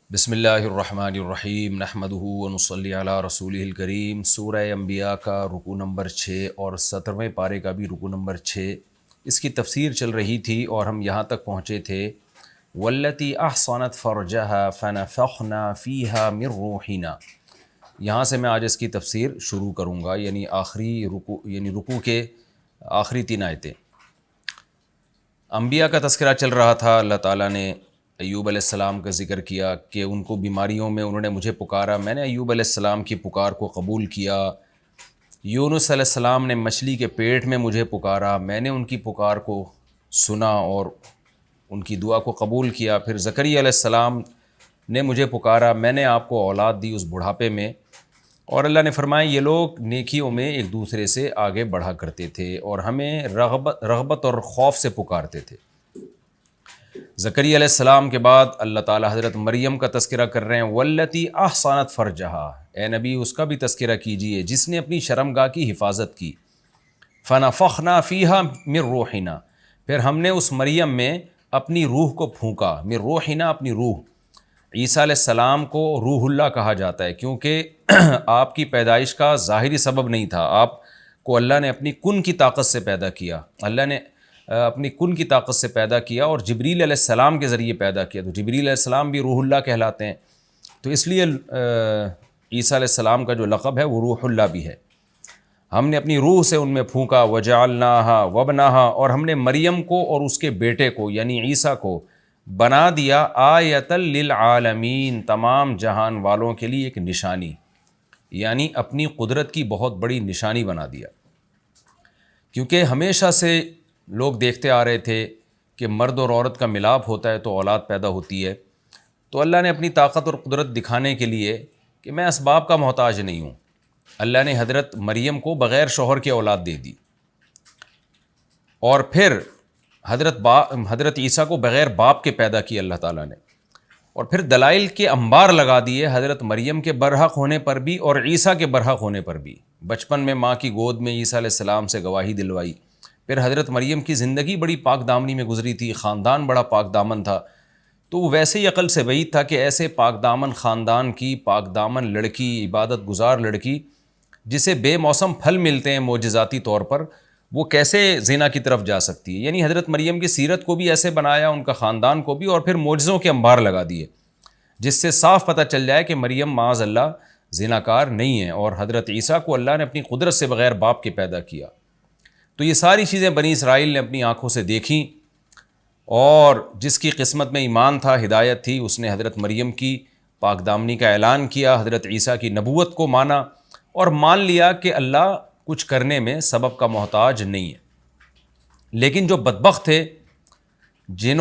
بسم اللہ الرحمن الرحیم نحمدہ ونصلی علی رسولہ الکریم۔ سورہ انبیاء کا رکوع نمبر 6 اور 17ویں پارے کا بھی رکوع نمبر 6، اس کی تفسیر چل رہی تھی اور ہم یہاں تک پہنچے تھے والتی احصنت فرجها فنفخنا فیہا من روحنا۔ یہاں سے میں آج اس کی تفسیر شروع کروں گا، یعنی آخری رکوع کے آخری 3 آیتیں۔ انبیاء کا تذکرہ چل رہا تھا، اللہ تعالیٰ نے ایوب علیہ السلام کا ذکر کیا کہ ان کو بیماریوں میں انہوں نے مجھے پکارا، میں نے ایوب علیہ السلام کی پکار کو قبول کیا۔ یونس علیہ السلام نے مچھلی کے پیٹ میں مجھے پکارا، میں نے ان کی پکار کو سنا اور ان کی دعا کو قبول کیا۔ پھر زکریا علیہ السلام نے مجھے پکارا، میں نے آپ کو اولاد دی اس بڑھاپے میں، اور اللہ نے فرمایا یہ لوگ نیکیوں میں ایک دوسرے سے آگے بڑھا کرتے تھے اور ہمیں رغبت اور خوف سے پکارتے تھے۔ زکریا علیہ السلام کے بعد اللہ تعالیٰ حضرت مریم کا تذکرہ کر رہے ہیں، والتی احصنت فرجہا، اے نبی اس کا بھی تذکرہ کیجئے جس نے اپنی شرمگاہ کی حفاظت کی۔ فنفخنا فیہا من روحنا، پھر ہم نے اس مریم میں اپنی روح کو پھونکا، من روحنا اپنی روح۔ عیسیٰ علیہ السلام کو روح اللہ کہا جاتا ہے کیونکہ آپ کی پیدائش کا ظاہری سبب نہیں تھا، آپ کو اللہ نے اپنی کن کی طاقت سے پیدا کیا، اللہ نے اپنی کن کی طاقت سے پیدا کیا اور جبریل علیہ السلام کے ذریعے پیدا کیا، تو جبریل علیہ السلام بھی روح اللہ کہلاتے ہیں، تو اس لیے عیسیٰ علیہ السلام کا جو لقب ہے وہ روح اللہ بھی ہے۔ ہم نے اپنی روح سے ان میں پھونکا، وجعلناہا وابنہا، اور ہم نے مریم کو اور اس کے بیٹے کو یعنی عیسیٰ کو بنا دیا آیۃ للعالمین، تمام جہان والوں کے لیے ایک نشانی، یعنی اپنی قدرت کی بہت بڑی نشانی بنا دیا۔ کیونکہ ہمیشہ سے لوگ دیکھتے آ رہے تھے کہ مرد اور عورت کا ملاپ ہوتا ہے تو اولاد پیدا ہوتی ہے، تو اللہ نے اپنی طاقت اور قدرت دکھانے کے لیے کہ میں اسباب کا محتاج نہیں ہوں، اللہ نے حضرت مریم کو بغیر شوہر کے اولاد دے دی، اور پھر حضرت عیسیٰ کو بغیر باپ کے پیدا کیا اللہ تعالیٰ نے، اور پھر دلائل کے انبار لگا دیے حضرت مریم کے برحق ہونے پر بھی اور عیسیٰ کے برحق ہونے پر بھی۔ بچپن میں ماں کی گود میں عیسیٰ علیہ السلام سے گواہی دلوائی، پھر حضرت مریم کی زندگی بڑی پاک دامنی میں گزری تھی، خاندان بڑا پاک دامن تھا، تو وہ ویسے ہی عقل سے بعید تھا کہ ایسے پاک دامن خاندان کی پاک دامن لڑکی، عبادت گزار لڑکی جسے بے موسم پھل ملتے ہیں معجزاتی طور پر، وہ کیسے زنا کی طرف جا سکتی ہے؟ یعنی حضرت مریم کی سیرت کو بھی ایسے بنایا، ان کا خاندان کو بھی، اور پھر معجزوں کے انبار لگا دیے جس سے صاف پتہ چل جائے کہ مریم معاذ اللہ زناکار نہیں ہے، اور حضرت عیسیٰ کو اللہ نے اپنی قدرت سے بغیر باپ کے پیدا کیا۔ تو یہ ساری چیزیں بنی اسرائیل نے اپنی آنکھوں سے دیکھیں، اور جس کی قسمت میں ایمان تھا، ہدایت تھی، اس نے حضرت مریم کی پاک دامنی کا اعلان کیا، حضرت عیسیٰ کی نبوت کو مانا اور مان لیا کہ اللہ کچھ کرنے میں سبب کا محتاج نہیں ہے۔ لیکن جو بدبخت تھے، جن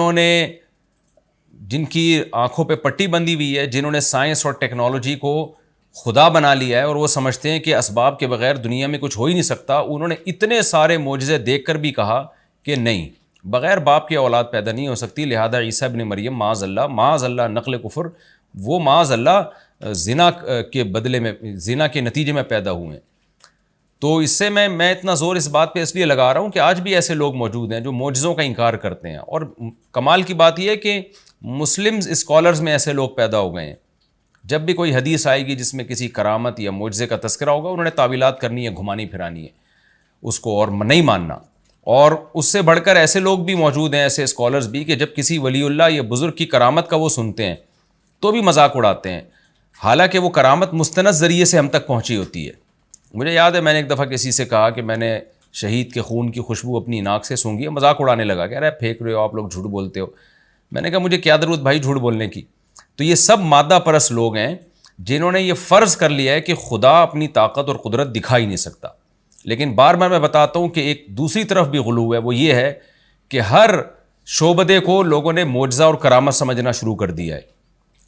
کی آنکھوں پہ پٹی بندھی ہوئی ہے، جنہوں نے سائنس اور ٹیکنالوجی کو خدا بنا لیا ہے اور وہ سمجھتے ہیں کہ اسباب کے بغیر دنیا میں کچھ ہو ہی نہیں سکتا، انہوں نے اتنے سارے معجزے دیکھ کر بھی کہا کہ نہیں، بغیر باپ کے اولاد پیدا نہیں ہو سکتی، لہذا عیسیٰ ابن مریم معاذ اللہ نقل کفر، وہ معاذ اللہ زنا کے بدلے میں، زنا کے نتیجے میں پیدا ہوئے ہیں۔ تو اس سے میں اتنا زور اس بات پہ اس لیے لگا رہا ہوں کہ آج بھی ایسے لوگ موجود ہیں جو معجزوں کا انکار کرتے ہیں، اور کمال کی بات یہ ہے کہ مسلم اسکالرز میں ایسے لوگ پیدا ہو گئے ہیں، جب بھی کوئی حدیث آئے گی جس میں کسی کرامت یا معجزے کا تذکرہ ہوگا، انہوں نے تعویلات کرنی ہے، گھمانی پھرانی ہے اس کو اور نہیں ماننا۔ اور اس سے بڑھ کر ایسے لوگ بھی موجود ہیں، ایسے اسکالرز بھی، کہ جب کسی ولی اللہ یا بزرگ کی کرامت کا وہ سنتے ہیں تو بھی مذاق اڑاتے ہیں، حالانکہ وہ کرامت مستند ذریعے سے ہم تک پہنچی ہوتی ہے۔ مجھے یاد ہے میں نے ایک دفعہ کسی سے کہا کہ میں نے شہید کے خون کی خوشبو اپنی ناک سے سونگھی ہے، مذاق اڑانے لگا کہ ارے پھینک رہے ہو آپ لوگ، جھوٹ بولتے ہو۔ میں نے کہا مجھے کیا ضرورت بھائی جھوٹ بولنے کی؟ تو یہ سب مادہ پرست لوگ ہیں جنہوں نے یہ فرض کر لیا ہے کہ خدا اپنی طاقت اور قدرت دکھا ہی نہیں سکتا۔ لیکن بار بار میں بتاتا ہوں کہ ایک دوسری طرف بھی غلو ہے، وہ یہ ہے کہ ہر شعبدے کو لوگوں نے معجزہ اور کرامت سمجھنا شروع کر دیا ہے،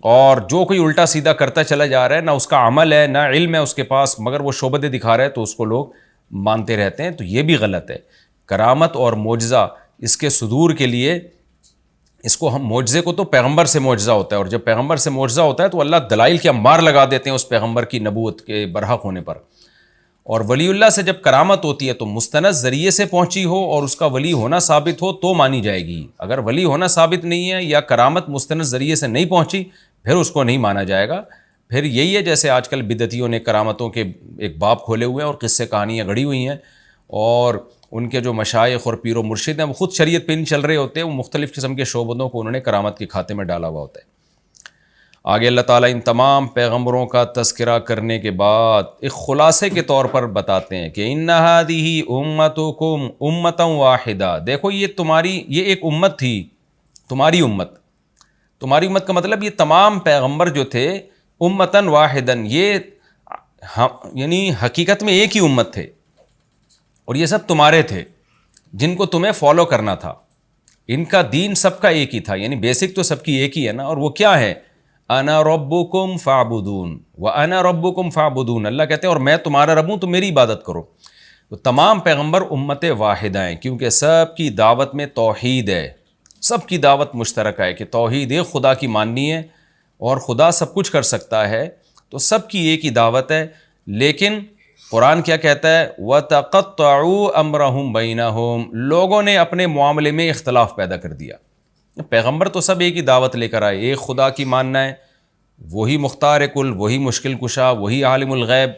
اور جو کوئی الٹا سیدھا کرتا چلا جا رہا ہے، نہ اس کا عمل ہے نہ علم ہے اس کے پاس، مگر وہ شعبدے دکھا رہا ہے تو اس کو لوگ مانتے رہتے ہیں، تو یہ بھی غلط ہے۔ کرامت اور معجزہ اس کے صدور کے لیے، اس کو ہم معجزے کو تو پیغمبر سے معجزہ ہوتا ہے، اور جب پیغمبر سے معجزہ ہوتا ہے تو اللہ دلائل کے انبار لگا دیتے ہیں اس پیغمبر کی نبوت کے برحق ہونے پر، اور ولی اللہ سے جب کرامت ہوتی ہے تو مستند ذریعے سے پہنچی ہو اور اس کا ولی ہونا ثابت ہو تو مانی جائے گی، اگر ولی ہونا ثابت نہیں ہے یا کرامت مستند ذریعے سے نہیں پہنچی پھر اس کو نہیں مانا جائے گا. پھر یہی ہے جیسے آج کل بدعتیوں نے کرامتوں کے ایک باب کھولے ہوئے ہیں اور قصے کہانیاں گڑھی ہوئی ہیں، اور ان کے جو مشائخ اور پیر و مرشد ہیں وہ خود شریعت پہ نہیں چل رہے ہوتے، وہ مختلف قسم کے شعبدوں کو انہوں نے کرامت کے کھاتے میں ڈالا ہوا ہوتا ہے. آگے اللہ تعالیٰ ان تمام پیغمبروں کا تذکرہ کرنے کے بعد ایک خلاصے کے طور پر بتاتے ہیں کہ ان ہذہ امتکم امۃ واحدہ، دیکھو یہ ایک امت تھی، تمہاری امت. تمہاری امت کا مطلب یہ تمام پیغمبر جو تھے امتاً واحداً، یہ یعنی حقیقت میں ایک ہی امت تھے، اور یہ سب تمہارے تھے جن کو تمہیں فالو کرنا تھا. ان کا دین سب کا ایک ہی تھا، یعنی بیسک تو سب کی ایک ہی ہے نا. اور وہ کیا ہے؟ انا ربکم فاعبدون وانا ربکم فاعبدون. اللہ کہتے ہیں اور میں تمہارا رب ہوں تو میری عبادت کرو. تو تمام پیغمبر امت واحدہ ہیں، کیونکہ سب کی دعوت میں توحید ہے، سب کی دعوت مشترکہ ہے کہ توحید ایک خدا کی ماننی ہے، اور خدا سب کچھ کر سکتا ہے، تو سب کی ایک ہی دعوت ہے. لیکن قرآن کیا کہتا ہے؟ وَتَقَطَّعُوا أَمْرَهُمْ بَيْنَهُمْ، لوگوں نے اپنے معاملے میں اختلاف پیدا کر دیا. پیغمبر تو سب ایک ہی دعوت لے کر آئے، ایک خدا کی ماننا ہے، وہی مختار کل، وہی مشکل کشا، وہی عالم الغیب،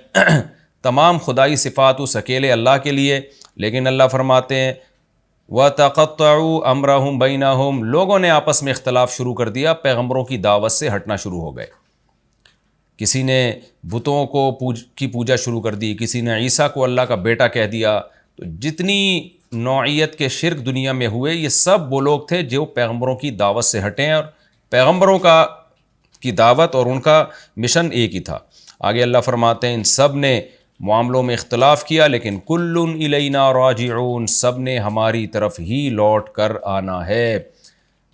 تمام خدائی صفات اس اکیلے اللہ کے لیے. لیکن اللہ فرماتے ہیں وَتَقَطَّعُوا أَمْرَهُمْ بَيْنَهُمْ، لوگوں نے آپس میں اختلاف شروع کر دیا، پیغمبروں کی دعوت سے ہٹنا شروع ہو گئے. کسی نے بتوں کو کی پوجا شروع کر دی، کسی نے عیسیٰ کو اللہ کا بیٹا کہہ دیا. تو جتنی نوعیت کے شرک دنیا میں ہوئے، یہ سب وہ لوگ تھے جو پیغمبروں کی دعوت سے ہٹے ہیں، اور پیغمبروں کی دعوت اور ان کا مشن ایک ہی تھا. آگے اللہ فرماتے ہیں ان سب نے معاملوں میں اختلاف کیا، لیکن کل الینا راجعون، سب نے ہماری طرف ہی لوٹ کر آنا ہے.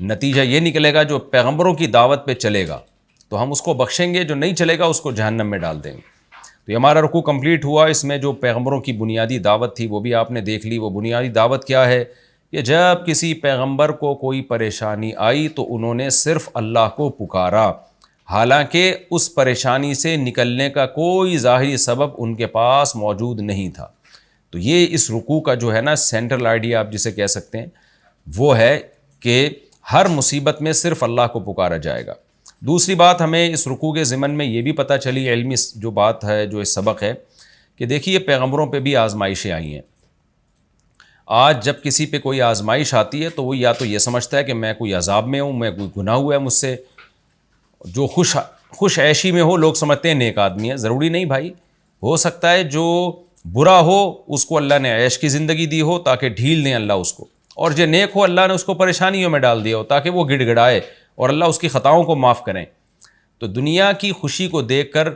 نتیجہ یہ نکلے گا جو پیغمبروں کی دعوت پہ چلے گا تو ہم اس کو بخشیں گے، جو نہیں چلے گا اس کو جہنم میں ڈال دیں گے. تو یہ ہمارا رکوع کمپلیٹ ہوا. اس میں جو پیغمبروں کی بنیادی دعوت تھی وہ بھی آپ نے دیکھ لی. وہ بنیادی دعوت کیا ہے کہ جب کسی پیغمبر کو کوئی پریشانی آئی تو انہوں نے صرف اللہ کو پکارا، حالانکہ اس پریشانی سے نکلنے کا کوئی ظاہری سبب ان کے پاس موجود نہیں تھا. تو یہ اس رکوع کا جو ہے نا سینٹرل آئیڈیا آپ جسے کہہ سکتے ہیں وہ ہے کہ ہر مصیبت میں صرف اللہ کو پکارا جائے گا. دوسری بات ہمیں اس رکوع کے ضمن میں یہ بھی پتہ چلی، علمی جو بات ہے، جو اس سبق ہے، کہ دیکھیے پیغمبروں پہ بھی آزمائشیں آئی ہیں. آج جب کسی پہ کوئی آزمائش آتی ہے تو وہ یا تو یہ سمجھتا ہے کہ میں کوئی عذاب میں ہوں، میں کوئی گناہ ہوا ہے مجھ سے. جو خوش عیشی میں ہو لوگ سمجھتے ہیں نیک آدمی ہے. ضروری نہیں بھائی، ہو سکتا ہے جو برا ہو اس کو اللہ نے عیش کی زندگی دی ہو تاکہ ڈھیل دیں اللہ اس کو، اور جو نیک ہو اللہ نے اس کو پریشانیوں میں ڈال دیا ہو تاکہ وہ گڑ گڑائے اور اللہ اس کی خطاؤں کو معاف کریں. تو دنیا کی خوشی کو دیکھ کر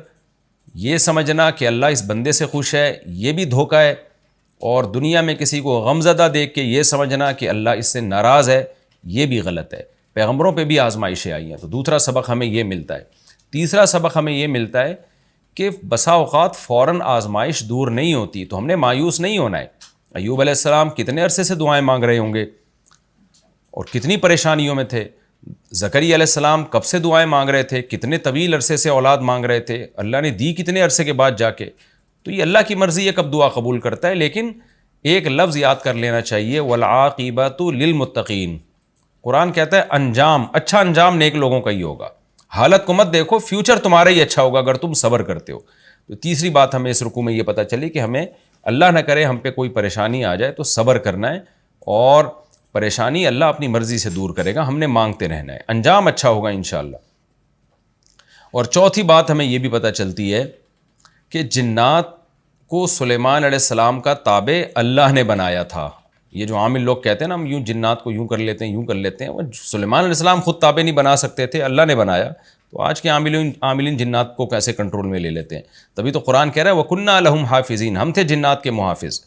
یہ سمجھنا کہ اللہ اس بندے سے خوش ہے یہ بھی دھوکہ ہے، اور دنیا میں کسی کو غمزدہ دیکھ کے یہ سمجھنا کہ اللہ اس سے ناراض ہے یہ بھی غلط ہے. پیغمبروں پہ بھی آزمائشیں آئی ہیں. تو دوسرا سبق ہمیں یہ ملتا ہے. تیسرا سبق ہمیں یہ ملتا ہے کہ بسا اوقات فوراً آزمائش دور نہیں ہوتی، تو ہم نے مایوس نہیں ہونا ہے. ایوب علیہ السلام کتنے عرصے سے دعائیں مانگ رہے ہوں گے اور کتنی پریشانیوں میں تھے. زکریا علیہ السلام کب سے دعائیں مانگ رہے تھے، کتنے طویل عرصے سے اولاد مانگ رہے تھے، اللہ نے دی کتنے عرصے کے بعد جا کے. تو یہ اللہ کی مرضی ہے کب دعا قبول کرتا ہے. لیکن ایک لفظ یاد کر لینا چاہیے، والعاقبۃ للمتقین. قرآن کہتا ہے انجام، اچھا انجام نیک لوگوں کا ہی ہوگا. حالت کو مت دیکھو، فیوچر تمہارا ہی اچھا ہوگا اگر تم صبر کرتے ہو. تو تیسری بات ہمیں اس رکوع میں یہ پتہ چلی کہ ہمیں اللہ نہ کرے ہم پہ کوئی پریشانی آ جائے تو صبر کرنا ہے، اور پریشانی اللہ اپنی مرضی سے دور کرے گا، ہم نے مانگتے رہنا ہے، انجام اچھا ہوگا انشاءاللہ. اور چوتھی بات ہمیں یہ بھی پتہ چلتی ہے کہ جنات کو سلیمان علیہ السلام کا تابع اللہ نے بنایا تھا. یہ جو عامل لوگ کہتے ہیں نا ہم یوں جنات کو یوں کر لیتے ہیں یوں کر لیتے ہیں، وہ سلیمان علیہ السلام خود تابع نہیں بنا سکتے تھے، اللہ نے بنایا. تو آج کے عاملین جنات کو کیسے کنٹرول میں لے لیتے ہیں. تبھی تو قرآن کہہ رہا ہے وَكُنَّا لَهُمْ حَافِظِينَ، ہم تھے جنات کے محافظ.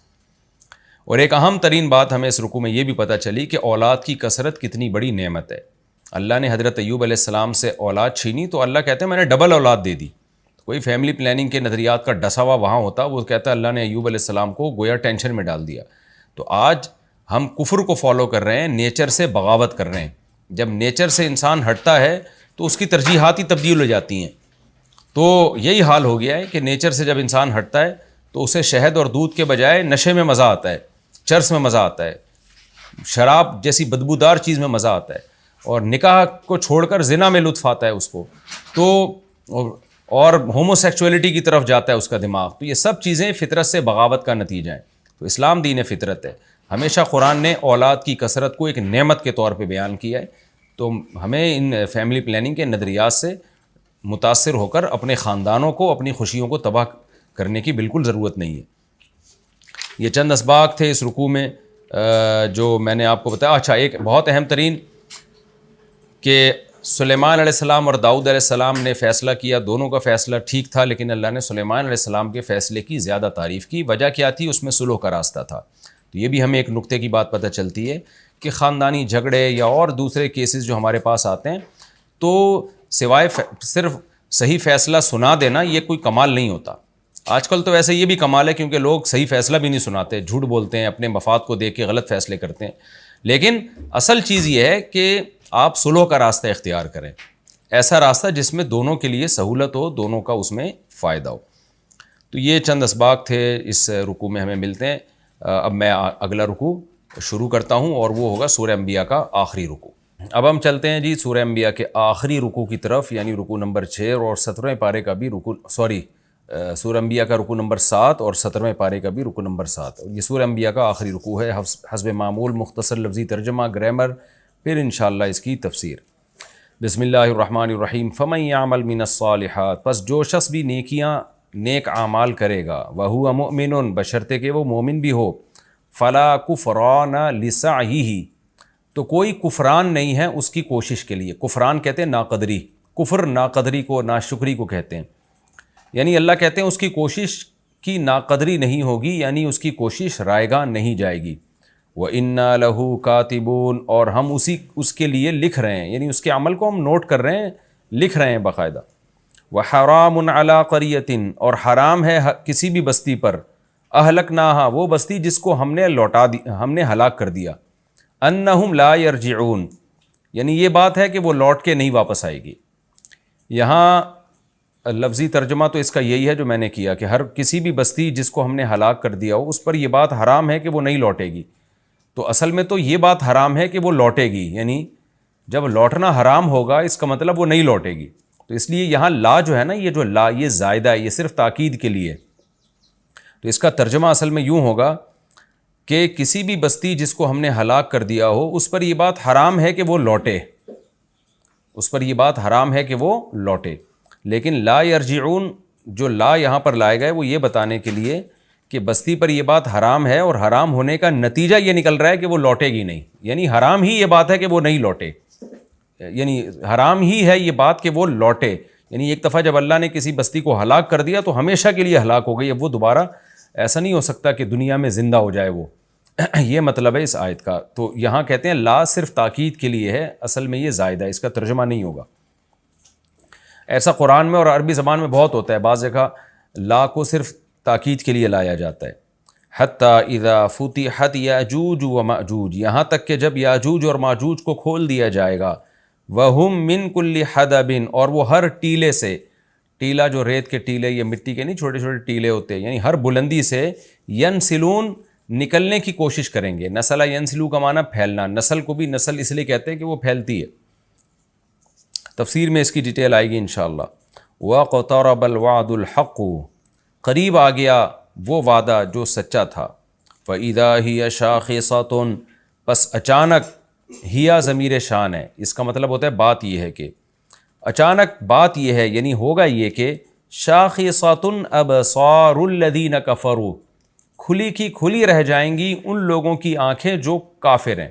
اور ایک اہم ترین بات ہمیں اس رکوع میں یہ بھی پتہ چلی کہ اولاد کی کثرت کتنی بڑی نعمت ہے. اللہ نے حضرت ایوب علیہ السلام سے اولاد چھینی تو اللہ کہتے ہیں میں نے ڈبل اولاد دے دی. کوئی فیملی پلاننگ کے نظریات کا ڈسا ہوا وہاں ہوتا، وہ کہتا ہے اللہ نے ایوب علیہ السلام کو گویا ٹینشن میں ڈال دیا. تو آج ہم کفر کو فالو کر رہے ہیں، نیچر سے بغاوت کر رہے ہیں. جب نیچر سے انسان ہٹتا ہے تو اس کی ترجیحات ہی تبدیل ہو جاتی ہیں. تو یہی حال ہو گیا ہے کہ نیچر سے جب انسان ہٹتا ہے تو اسے شہد اور دودھ کے بجائے نشے میں مزہ آتا ہے، چرس میں مزہ آتا ہے، شراب جیسی بدبودار چیز میں مزہ آتا ہے. اور نکاح کو چھوڑ کر زنا میں لطف آتا ہے اس کو، تو اور ہومو سیکچولیٹی کی طرف جاتا ہے اس کا دماغ. تو یہ سب چیزیں فطرت سے بغاوت کا نتیجہ ہیں. تو اسلام دین فطرت ہے. ہمیشہ قرآن نے اولاد کی کثرت کو ایک نعمت کے طور پہ بیان کیا ہے. تو ہمیں ان فیملی پلاننگ کے نظریات سے متاثر ہو کر اپنے خاندانوں کو، اپنی خوشیوں کو تباہ کرنے کی بالکل ضرورت نہیں ہے. یہ چند اسباق تھے اس رکوع میں جو میں نے آپ کو بتایا. اچھا، ایک بہت اہم ترین کہ سلیمان علیہ السلام اور داؤد علیہ السلام نے فیصلہ کیا، دونوں کا فیصلہ ٹھیک تھا، لیکن اللہ نے سلیمان علیہ السلام کے فیصلے کی زیادہ تعریف کی. وجہ کیا تھی؟ اس میں صلح کا راستہ تھا. تو یہ بھی ہمیں ایک نقطے کی بات پتہ چلتی ہے کہ خاندانی جھگڑے یا اور دوسرے کیسز جو ہمارے پاس آتے ہیں، تو سوائے صرف صحیح فیصلہ سنا دینا یہ کوئی کمال نہیں ہوتا. آج کل تو ویسے یہ بھی کمال ہے کیونکہ لوگ صحیح فیصلہ بھی نہیں سناتے، جھوٹ بولتے ہیں، اپنے مفاد کو دیکھ کے غلط فیصلے کرتے ہیں. لیکن اصل چیز یہ ہے کہ آپ صلح کا راستہ اختیار کریں، ایسا راستہ جس میں دونوں کے لیے سہولت ہو، دونوں کا اس میں فائدہ ہو. تو یہ چند اسباق تھے اس رکوع میں ہمیں ملتے ہیں. اب میں اگلا رکوع شروع کرتا ہوں اور وہ ہوگا سورہ انبیاء کا آخری رکوع. اب ہم چلتے ہیں جی سورہ انبیاء کے آخری رکوع کی طرف، یعنی رکوع نمبر 6 اور 17ویں پارے کا بھی سورہ انبیاء کا رکوع نمبر 7 اور 17ویں پارے کا بھی رکوع نمبر 7. یہ سورہ انبیاء کا آخری رکوع ہے. حسب معمول مختصر لفظی ترجمہ، گرامر، پھر انشاءاللہ اس کی تفسیر. بسم اللہ الرحمن الرحیم. فمن یعمل من الصالحات، پس جو شخص بھی نیک اعمال کرے گا، وہو مؤمن، بشرطے کہ وہ مومن بھی ہو، فلا کفران لسعیہ، تو کوئی کفران نہیں ہے اس کی کوشش کے لیے. کفران کہتے ہیں ناقدری، کفر ناقدری کو، ناشکری کو کہتے ہیں. یعنی اللہ کہتے ہیں اس کی کوشش کی ناقدری نہیں ہوگی، یعنی اس کی کوشش رائے گاں نہیں جائے گی. وَإِنَّا لَهُ كَاتِبُونَ، اور ہم اس کے لیے لکھ رہے ہیں، یعنی اس کے عمل کو ہم نوٹ کر رہے ہیں، لکھ رہے ہیں باقاعدہ. وَحَرَامٌ عَلَىٰ قَرْيَةٍ، اور حرام ہے کسی بھی بستی پر، اہلکناہا، وہ بستی جس کو ہم نے ہلاک کر دیا، انہم لا یرجعون، یعنی یہ بات ہے کہ وہ لوٹ کے نہیں واپس آئے گی. یہاں لفظی ترجمہ تو اس کا یہی ہے جو میں نے کیا کہ ہر کسی بھی بستی جس کو ہم نے ہلاک کر دیا ہو، اس پر یہ بات حرام ہے کہ وہ نہیں لوٹے گی. تو اصل میں تو یہ بات حرام ہے کہ وہ لوٹے گی، یعنی جب لوٹنا حرام ہوگا اس کا مطلب وہ نہیں لوٹے گی. تو اس لیے یہاں لا جو ہے نا، یہ جو لا یہ زائدہ ہے، یہ صرف تاکید کے لیے. تو اس کا ترجمہ اصل میں یوں ہوگا کہ کسی بھی بستی جس کو ہم نے ہلاک کر دیا ہو، اس پر یہ بات حرام ہے کہ وہ لوٹے، اس پر یہ بات حرام ہے کہ وہ لوٹے. لیکن لا یرجعون، جو لا یہاں پر لائے گئے وہ یہ بتانے کے لیے کہ بستی پر یہ بات حرام ہے، اور حرام ہونے کا نتیجہ یہ نکل رہا ہے کہ وہ لوٹے گی نہیں. یعنی حرام ہی یہ بات ہے کہ وہ نہیں لوٹے، یعنی حرام ہی ہے یہ بات کہ وہ لوٹے. یعنی ایک دفعہ جب اللہ نے کسی بستی کو ہلاک کر دیا تو ہمیشہ کے لیے ہلاک ہو گئی، اب وہ دوبارہ ایسا نہیں ہو سکتا کہ دنیا میں زندہ ہو جائے وہ. یہ مطلب ہے اس آیت کا. تو یہاں کہتے ہیں لا صرف تاکید کے لیے ہے، اصل میں یہ زائدہ ہے، اس کا ترجمہ نہیں ہوگا. ایسا قرآن میں اور عربی زبان میں بہت ہوتا ہے، بعض جگہ لا کو صرف تاکید کے لیے لایا جاتا ہے. حتیٰ اذا فتحت یاجوج و ماجوج، یہاں تک کہ جب یاجوج اور ماجوج کو کھول دیا جائے گا. وہم من کل حدب، اور وہ ہر ٹیلے سے، ٹیلا جو ریت کے ٹیلے، یہ مٹی کے نہیں، چھوٹے چھوٹے ٹیلے ہوتے ہیں، یعنی ہر بلندی سے ینسلون، نکلنے کی کوشش کریں گے. نسل ینسلو کا معنی پھیلنا، نسل کو بھی نسل اس لیے کہتے ہیں کہ وہ پھیلتی ہے. تفسیر میں اس کی ڈیٹیل آئے گی انشاءاللہ. وَاقْتَرَبَ الْوَعْدُ الْحَقُّ، قریب آ گیا وہ وعدہ جو سچا تھا. فَإِذَا هِيَ شَاخِصَةٌ، پس اچانک، ہیا ضمیر شان ہے، اس کا مطلب ہوتا ہے بات یہ ہے کہ اچانک بات یہ ہے، یعنی ہوگا یہ کہ شَاخِصَةٌ أَبْصَارُ الَّذِينَ كَفَرُوا، کھلی کی کھلی رہ جائیں گی ان لوگوں کی آنکھیں جو کافر ہیں.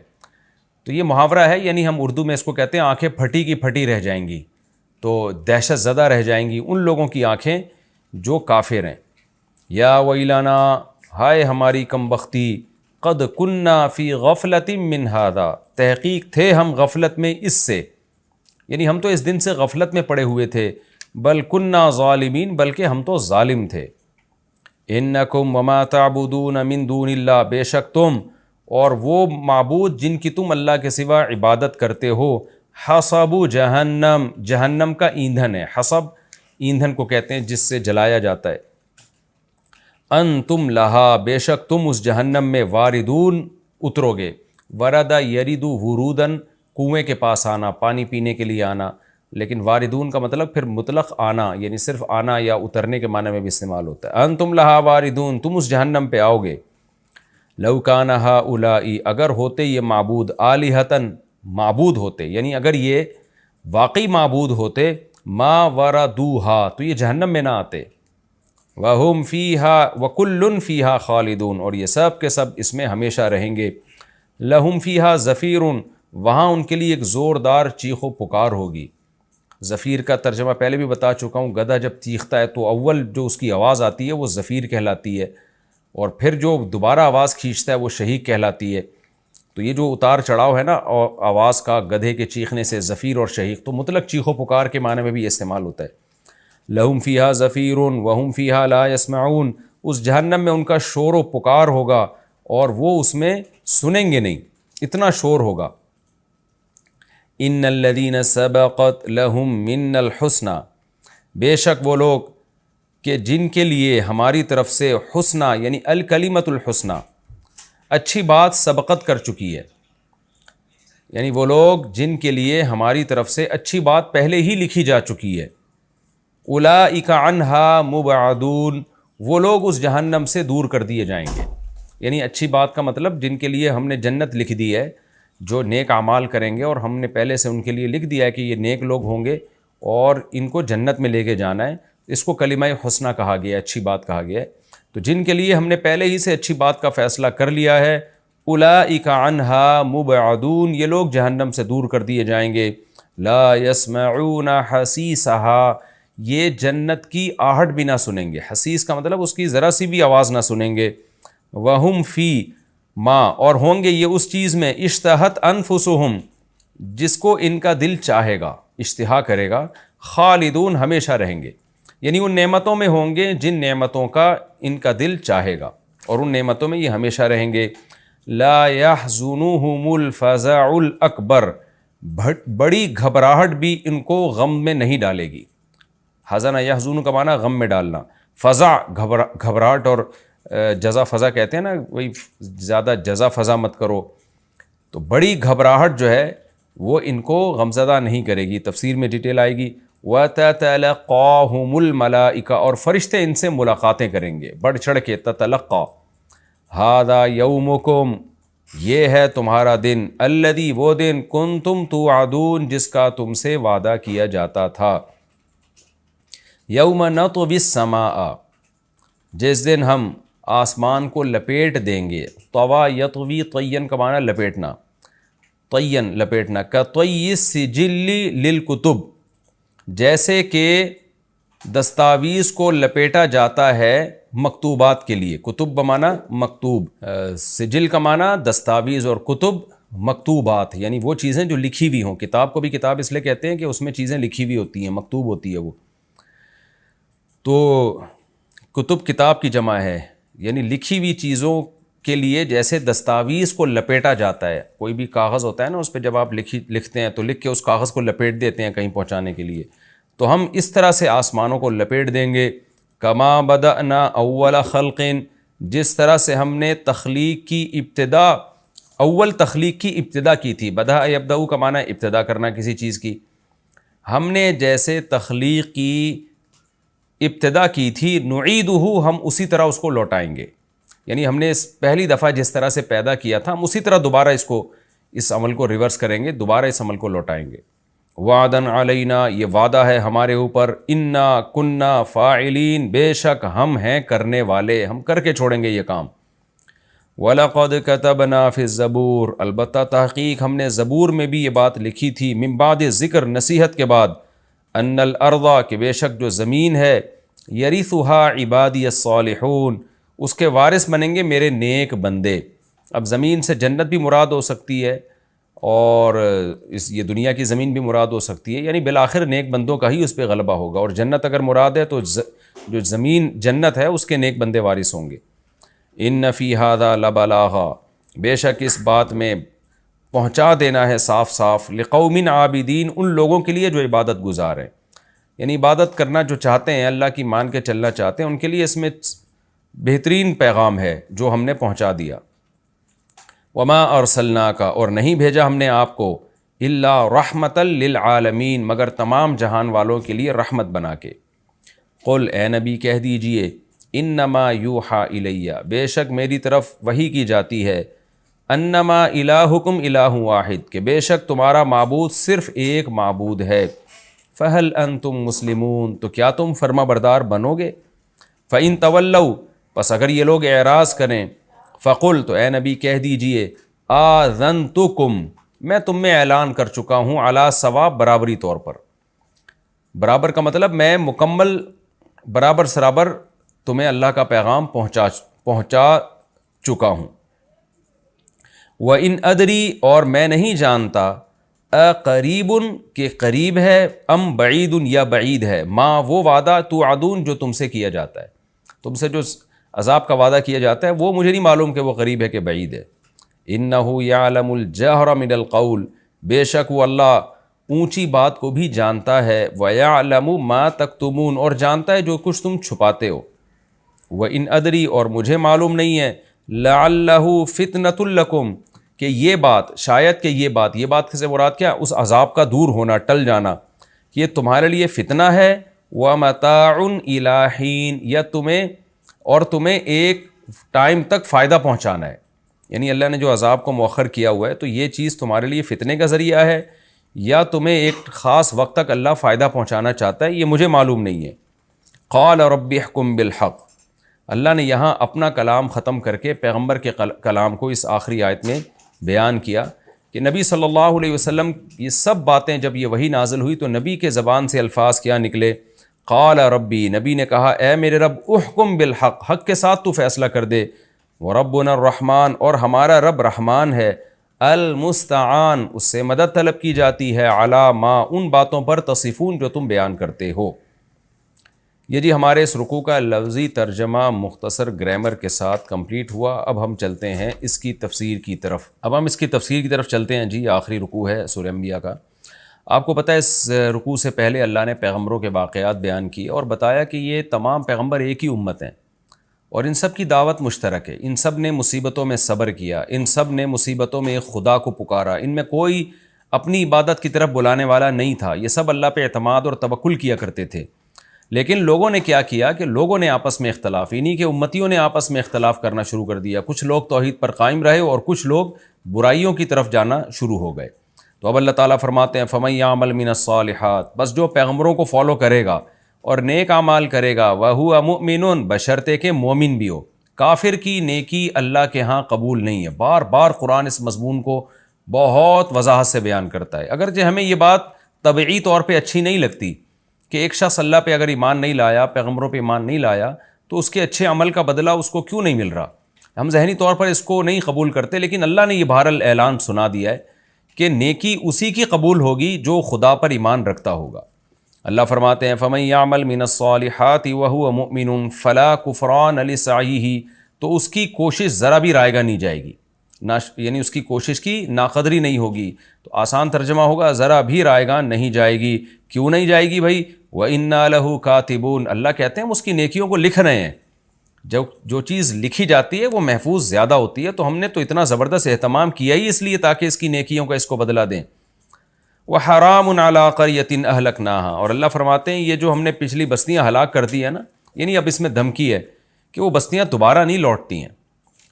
تو یہ محاورہ ہے، یعنی ہم اردو میں اس کو کہتے ہیں آنکھیں پھٹی کی پھٹی رہ جائیں گی، تو دہشت زدہ رہ جائیں گی ان لوگوں کی آنکھیں جو کافر ہیں. یا ویلانا، ہائے ہماری کم بختی، قد کننا فی غفلت من ھذا، تحقیق تھے ہم غفلت میں اس سے، یعنی ہم تو اس دن سے غفلت میں پڑے ہوئے تھے. بل کننا ظالمین، بلکہ ہم تو ظالم تھے. انکم وما تعبدون من دون اللہ، بے شک تم اور وہ معبود جن کی تم اللہ کے سوا عبادت کرتے ہو، حصب جہنم، جہنم کا ایندھن ہے. حصب ایندھن کو کہتے ہیں جس سے جلایا جاتا ہے. انتم لہا، بے شک تم اس جہنم میں، واردون، اترو گے. ورد یرد ورودن، کنویں کے پاس آنا، پانی پینے کے لیے آنا، لیکن واردون کا مطلب پھر مطلق آنا، یعنی صرف آنا یا اترنے کے معنی میں بھی استعمال ہوتا ہے۔ انتم لہا واردون، تم اس جہنم پہ آؤ گے۔ لو کان ہؤلاء، اگر ہوتے یہ معبود، آلہۃً، معبود ہوتے، یعنی اگر یہ واقعی معبود ہوتے، ما وردوہا، تو یہ جہنم میں نہ آتے۔ وہم فیہا وکل فیہا خالدون، اور یہ سب کے سب اس میں ہمیشہ رہیں گے۔ لہم فیہا زفیر، وہاں ان کے لیے ایک زوردار چیخ و پکار ہوگی۔ زفیر کا ترجمہ پہلے بھی بتا چکا ہوں، گدھا جب چیختا ہے تو اول جو اس کی آواز آتی ہے وہ زفیر کہلاتی ہے، اور پھر جو دوبارہ آواز کھینچتا ہے وہ شہیق کہلاتی ہے۔ تو یہ جو اتار چڑھاؤ ہے نا آواز کا گدھے کے چیخنے سے، زفیر اور شہیق، تو مطلق چیخ و پکار کے معنی میں بھی استعمال ہوتا ہے۔ لہم فیہا زفیر وہم فیہا لا یسمعون، اس جہنم میں ان کا شور و پکار ہوگا اور وہ اس میں سنیں گے نہیں، اتنا شور ہوگا۔ ان الذین سبقت لہم من الحسنی، بے شک وہ لوگ کہ جن کے لیے ہماری طرف سے حسنہ یعنی الکلمۃ الحسنی، اچھی بات سبقت کر چکی ہے، یعنی وہ لوگ جن کے لیے ہماری طرف سے اچھی بات پہلے ہی لکھی جا چکی ہے۔ اولئک عنہا مبعدون، وہ لوگ اس جہنم سے دور کر دیے جائیں گے، یعنی اچھی بات کا مطلب جن کے لیے ہم نے جنت لکھ دی ہے، جو نیک اعمال کریں گے اور ہم نے پہلے سے ان کے لیے لکھ دیا ہے کہ یہ نیک لوگ ہوں گے اور ان کو جنت میں لے کے جانا ہے، اس کو کلمہ حسنہ کہا گیا ہے، اچھی بات کہا گیا ہے۔ تو جن کے لیے ہم نے پہلے ہی سے اچھی بات کا فیصلہ کر لیا ہے، اولئک عنہا مبعدون، یہ لوگ جہنم سے دور کر دیے جائیں گے۔ لا یسمعون حسیسہا، یہ جنت کی آہٹ بھی نہ سنیں گے، حسیس کا مطلب اس کی ذرا سی بھی آواز نہ سنیں گے۔ وہم فی ما، اور ہوں گے یہ اس چیز میں، اشتہت انفسہم، جس کو ان کا دل چاہے گا، اشتہا کرے گا، خالدون، ہمیشہ رہیں گے، یعنی ان نعمتوں میں ہوں گے جن نعمتوں کا ان کا دل چاہے گا، اور ان نعمتوں میں یہ ہمیشہ رہیں گے۔ لا یحزنہم الفزع الاکبر، بڑی گھبراہٹ بھی ان کو غم میں نہیں ڈالے گی۔ حزن یحزن کا معنی غم میں ڈالنا، فزع گھبراہٹ، اور جزا فضا کہتے ہیں نا، وہی زیادہ جزا فضا مت کرو، تو بڑی گھبراہٹ جو ہے وہ ان کو غمزدہ نہیں کرے گی۔ تفسیر میں ڈیٹیل آئے گی۔ وَتَتَلَقَّاهُمُ الْمَلَائِکَہ، اور فرشتے ان سے ملاقاتیں کریں گے بڑھ چڑھ کے۔ تتلقا، هَذَا يَوْمُكُمْ، یہ ہے تمہارا دن، الَّذِي، وہ دن، كُنْتُمْ تُوعَدُونَ، جس کا تم سے وعدہ کیا جاتا تھا۔ یوم نطوی السماء، جس دن ہم آسمان کو لپیٹ دیں گے۔ طویٰ یطوی، طین کا معنی لپیٹنا، طین لپیٹنا، کطی السجل للکتب، جیسے کہ دستاویز کو لپیٹا جاتا ہے مکتوبات کے لیے۔ کتب بمعنی مکتوب، سجل کا معنی دستاویز، اور کتب مکتوبات، یعنی وہ چیزیں جو لکھی ہوئی ہوں۔ کتاب کو بھی کتاب اس لیے کہتے ہیں کہ اس میں چیزیں لکھی ہوئی ہوتی ہیں، مکتوب ہوتی ہے وہ۔ تو کتب کتاب کی جمع ہے، یعنی لکھی ہوئی چیزوں کے لیے جیسے دستاویز کو لپیٹا جاتا ہے۔ کوئی بھی کاغذ ہوتا ہے نا، اس پہ جب آپ لکھتے ہیں تو لکھ کے اس کاغذ کو لپیٹ دیتے ہیں کہیں پہنچانے کے لیے، تو ہم اس طرح سے آسمانوں کو لپیٹ دیں گے۔ کما بدأنا اول خلق، جس طرح سے ہم نے تخلیق کی ابتدا، اول تخلیق کی ابتدا کی تھی۔ بدأ یبدأ کا معنی ابتدا کرنا کسی چیز کی۔ ہم نے جیسے تخلیق کی ابتدا کی تھی، نعیدہ، ہم اسی طرح اس کو لوٹائیں گے، یعنی ہم نے اس پہلی دفعہ جس طرح سے پیدا کیا تھا، ہم اسی طرح دوبارہ اس عمل کو ریورس کریں گے، دوبارہ اس عمل کو لوٹائیں گے۔ وعدن علینا، یہ وعدہ ہے ہمارے اوپر، انا کننا فاعلین، بے شک ہم ہیں کرنے والے، ہم کر کے چھوڑیں گے یہ کام۔ وَلَقَدْ كَتَبْنَا فِي الزَّبُورِ، البتہ تحقیق ہم نے زبور میں بھی یہ بات لکھی تھی، من بعد ذکر، نصیحت کے بعد، ان الارض، کہ بے شک جو زمین ہے، یرثها عبادی الصالحون، اس کے وارث بنیں گے میرے نیک بندے۔ اب زمین سے جنت بھی مراد ہو سکتی ہے، اور یہ دنیا کی زمین بھی مراد ہو سکتی ہے، یعنی بالآخر نیک بندوں کا ہی اس پہ غلبہ ہوگا، اور جنت اگر مراد ہے تو جو زمین جنت ہے اس کے نیک بندے وارث ہوں گے۔ ان فی ھذا لبلاغا، بے شک اس بات میں پہنچا دینا ہے صاف صاف، لقوم عابدین، ان لوگوں کے لیے جو عبادت گزار ہیں، یعنی عبادت کرنا جو چاہتے ہیں، اللہ کی مان کے چلنا چاہتے ہیں، ان کے لیے اس میں بہترین پیغام ہے جو ہم نے پہنچا دیا۔ وما ارسلناک، اور نہیں بھیجا ہم نے آپ کو، الا رحمۃ للعالمین، مگر تمام جہان والوں کے لیے رحمت بنا کے۔ قل، اے نبی کہہ دیجئے، انما یوحا الیہ، بے شک میری طرف وحی کی جاتی ہے، انما الہکم الہ واحد، کہ بے شک تمہارا معبود صرف ایک معبود ہے، فہل انتم مسلمون، تو کیا تم فرما بردار بنو گے؟ فإن تولوا، پس اگر یہ لوگ اعراض کریں، فقل، تو اے نبی کہہ دیجئے، آذنتکم، میں تم میں اعلان کر چکا ہوں، علی سوا، برابری طور پر۔ برابر کا مطلب میں مکمل برابر سرابر تمہیں اللہ کا پیغام پہنچا چکا ہوں۔ وَإِنْ أَدْرِي، اور میں نہیں جانتا، قریب کہ قریب ہے، ام بعید یا بعید ہے، ما وہ وعدہ توعدون جو تم سے کیا جاتا ہے، تم سے جو عذاب کا وعدہ کیا جاتا ہے وہ مجھے نہیں معلوم کہ وہ قریب ہے کہ بعید ہے۔ اِنَّهُ يَعْلَمُ الْجَهْرَ مِنَ الْقَوْلِ، بے شک وہ اللہ اونچی بات کو بھی جانتا ہے، وَيَعْلَمُ مَا تَكْتُمُونَ، اور جانتا ہے جو کچھ تم چھپاتے ہو۔ وَإِنْ أَدْرِي، اور مجھے معلوم نہیں ہے، لَعَلَّهُ فِتْنَةٌ لَكُمْ، کہ یہ بات، شاید کہ یہ بات سے مراد کیا، اس عذاب کا دور ہونا، ٹل جانا، یہ تمہارے لیے فتنہ ہے، وَمَتَاعٌ إِلَىٰ حِينٍ، یا تمہیں ایک ٹائم تک فائدہ پہنچانا ہے، یعنی اللہ نے جو عذاب کو مؤخر کیا ہوا ہے تو یہ چیز تمہارے لیے فتنے کا ذریعہ ہے، یا تمہیں ایک خاص وقت تک اللہ فائدہ پہنچانا چاہتا ہے، یہ مجھے معلوم نہیں ہے۔ قال رب احکم بالحق، اللہ نے یہاں اپنا کلام ختم کر کے پیغمبر کے کلام کو اس آخری آیت میں بیان کیا کہ نبی صلی اللہ علیہ وسلم یہ سب باتیں جب یہ وحی نازل ہوئی تو نبی کے زبان سے الفاظ کیا نکلے؟ قال ربی، نبی نے کہا اے میرے رب، احکم بالحق، حق کے ساتھ تو فیصلہ کر دے، وربنا الرحمن، اور ہمارا رب رحمان ہے، المستعان، اس سے مدد طلب کی جاتی ہے، علی ما، ان باتوں پر، تصفون، جو تم بیان کرتے ہو۔ یہ جی ہمارے اس رکوع کا لفظی ترجمہ مختصر گرامر کے ساتھ کمپلیٹ ہوا۔ اب ہم چلتے ہیں اس کی تفسیر کی طرف چلتے ہیں۔ جی آخری رکوع ہے سورہ انبیاء کا۔ آپ کو پتہ ہے اس رکوع سے پہلے اللہ نے پیغمبروں کے واقعات بیان کیے اور بتایا کہ یہ تمام پیغمبر ایک ہی امت ہیں اور ان سب کی دعوت مشترک ہے، ان سب نے مصیبتوں میں صبر کیا، ان سب نے مصیبتوں میں خدا کو پکارا، ان میں کوئی اپنی عبادت کی طرف بلانے والا نہیں تھا، یہ سب اللہ پہ اعتماد اور توکل کیا کرتے تھے۔ لیکن لوگوں نے کیا کیا کہ لوگوں نے آپس میں اختلاف، انہی کے امتیوں نے آپس میں اختلاف کرنا شروع کر دیا، کچھ لوگ توحید پر قائم رہے اور کچھ لوگ برائیوں کی طرف جانا شروع ہو گئے۔ تو اب اللہ تعالیٰ فرماتے ہیں فَمَن يَعْمَلْ مِنَ الصَّالِحَاتِ، بس جو پیغمبروں کو فالو کرے گا اور نیک اعمال کرے گا، وَهُوَ مُؤْمِنٌ، بشرطے کہ مومن بھی ہو۔ کافر کی نیکی اللہ کے ہاں قبول نہیں ہے۔ بار بار قرآن اس مضمون کو بہت وضاحت سے بیان کرتا ہے، اگرچہ ہمیں یہ بات طبعی طور پہ اچھی نہیں لگتی کہ ایک شخص اللہ پہ اگر ایمان نہیں لایا، پیغمبروں پہ ایمان نہیں لایا، تو اس کے اچھے عمل کا بدلہ اس کو کیوں نہیں مل رہا؟ ہم ذہنی طور پر اس کو نہیں قبول کرتے، لیکن اللہ نے یہ بہرحال اعلان سنا دیا ہے کہ نیکی اسی کی قبول ہوگی جو خدا پر ایمان رکھتا ہوگا۔ اللہ فرماتے ہیں فَمَن يَعْمَلْ مِنَ الصَّالِحَاتِ وَهُوَ مُؤْمِنٌ فَلَا كُفْرَانَ لِسَعْيِهِ، تو اس کی کوشش ذرا بھی رائے گا نہیں جائے گی، یعنی اس کی کوشش کی ناقدری نہیں ہوگی۔ تو آسان ترجمہ ہوگا ذرا بھی رائے گا نہیں جائے گی۔ کیوں نہیں جائے گی بھائی؟ وَإِنَّا لَهُ كَاتِبُونَ، اللہ کہتے ہیں ہم اس کی نیکیوں کو لکھ رہے ہیں۔ جو چیز لکھی جاتی ہے وہ محفوظ زیادہ ہوتی ہے، تو ہم نے تو اتنا زبردست اہتمام کیا ہی اس لیے تاکہ اس کی نیکیوں کا اس کو بدلہ دیں۔ وَحَرَامٌ عَلَىٰ قَرْيَةٍ أَهْلَكْنَاهَا، اور اللہ فرماتے ہیں یہ جو ہم نے پچھلی بستیاں ہلاک کر دی ہیں نا، یعنی اب اس میں دھمکی ہے کہ وہ بستیاں دوبارہ نہیں لوٹتی ہیں۔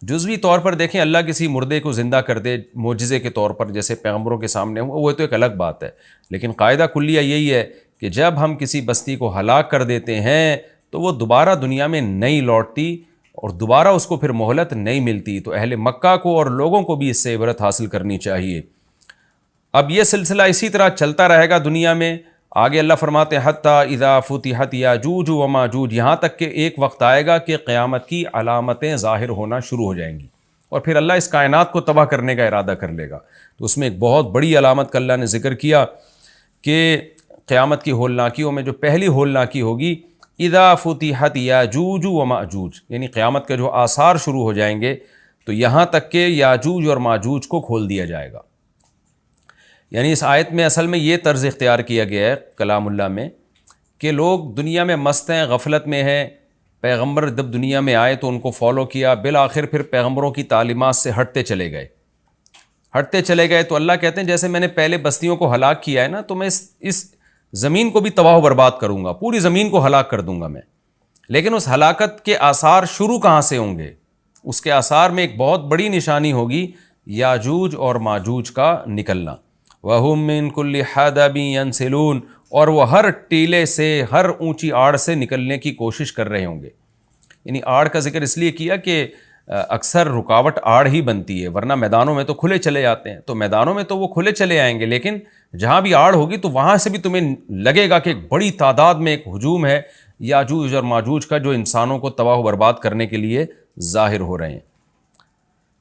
جزوی طور پر دیکھیں اللہ کسی مردے کو زندہ کر دے معجزے کے طور پر، جیسے پیغمبروں کے سامنے ہوا، وہ تو ایک الگ بات ہے، لیکن قاعدہ کلیہ یہی ہے کہ جب ہم کسی بستی کو ہلاک کر دیتے ہیں تو وہ دوبارہ دنیا میں نہیں لوٹتی اور دوبارہ اس کو پھر مہلت نہیں ملتی۔ تو اہل مکہ کو اور لوگوں کو بھی اس سے عبرت حاصل کرنی چاہیے۔ اب یہ سلسلہ اسی طرح چلتا رہے گا دنیا میں۔ آگے اللہ فرماتے ہیں حتیٰ اذا فتحت یاجوج و ماجوج، یہاں تک کہ ایک وقت آئے گا کہ قیامت کی علامتیں ظاہر ہونا شروع ہو جائیں گی اور پھر اللہ اس کائنات کو تباہ کرنے کا ارادہ کر لے گا۔ تو اس میں ایک بہت بڑی علامت کا اللہ نے ذکر کیا کہ قیامت کی ہولناکیوں میں جو پہلی ہولناکی ہوگی اذا فتحت یاجوج و ماجوج، یعنی قیامت کے جو آثار شروع ہو جائیں گے، تو یہاں تک کہ یاجوج اور ماجوج کو کھول دیا جائے گا۔ یعنی اس آیت میں اصل میں یہ طرز اختیار کیا گیا ہے کلام اللہ میں کہ لوگ دنیا میں مست ہیں، غفلت میں ہیں، پیغمبر جب دنیا میں آئے تو ان کو فالو کیا، بالآخر پھر پیغمبروں کی تعلیمات سے ہٹتے چلے گئے، ہٹتے چلے گئے تو اللہ کہتے ہیں جیسے میں نے پہلے بستیوں کو ہلاک کیا ہے نا، تو میں اس زمین کو بھی تباہ و برباد کروں گا، پوری زمین کو ہلاک کر دوں گا میں. لیکن اس ہلاکت کے آثار شروع کہاں سے ہوں گے؟ اس کے آثار میں ایک بہت بڑی نشانی ہوگی یاجوج اور ماجوج کا نکلنا. وَهُم مِّن كُلِّ حَدَبٍ يَنْسِلُونَ، اور وہ ہر ٹیلے سے، ہر اونچی آڑ سے نکلنے کی کوشش کر رہے ہوں گے. یعنی آڑ کا ذکر اس لیے کیا کہ اکثر رکاوٹ آڑ ہی بنتی ہے، ورنہ میدانوں میں تو کھلے چلے جاتے ہیں. تو میدانوں میں تو وہ کھلے چلے آئیں گے، لیکن جہاں بھی آڑ ہوگی تو وہاں سے بھی تمہیں لگے گا کہ ایک بڑی تعداد میں ایک ہجوم ہے یاجوج اور ماجوج کا، جو انسانوں کو تباہ و برباد کرنے کے لیے ظاہر ہو رہے ہیں.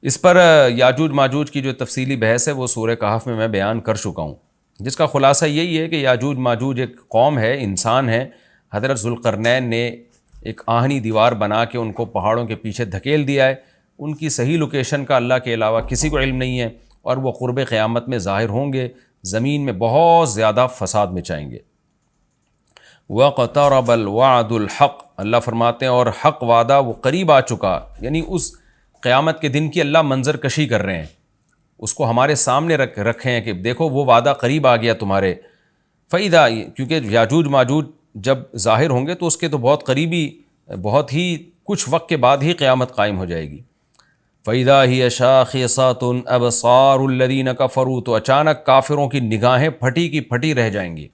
اس پر یاجوج ماجوج کی جو تفصیلی بحث ہے وہ سورہ کہف میں بیان کر چکا ہوں، جس کا خلاصہ یہی ہے کہ یاجوج ماجوج ایک قوم ہے، انسان ہے. حضرت ذوالقرنین نے ایک آہنی دیوار بنا کے ان کو پہاڑوں کے پیچھے دھکیل دیا ہے. ان کی صحیح لوکیشن کا اللہ کے علاوہ کسی کو علم نہیں ہے، اور وہ قرب قیامت میں ظاہر ہوں گے، زمین میں بہت زیادہ فساد مچائیں گے. وَاقْتَرَبَ الْوَعْدُ الْحَقُّ، اللہ فرماتے ہیں اور حق وعدہ وہ قریب آ چکا. یعنی اس قیامت کے دن کی اللہ منظر کشی کر رہے ہیں، اس کو ہمارے سامنے رکھے ہیں کہ دیکھو وہ وعدہ قریب آ گیا تمہارے. فَإِذَا، کیونکہ یاجوج ماجوج جب ظاہر ہوں گے تو اس کے تو بہت قریبی، بہت ہی کچھ وقت کے بعد ہی قیامت قائم ہو جائے گی. فَإِذَا هِيَ شَاخِصَةٌ أَبْصَارُ الَّذِينَ كَفَرُوا، تو اچانک کافروں کی نگاہیں پھٹی کی پھٹی رہ جائیں گی،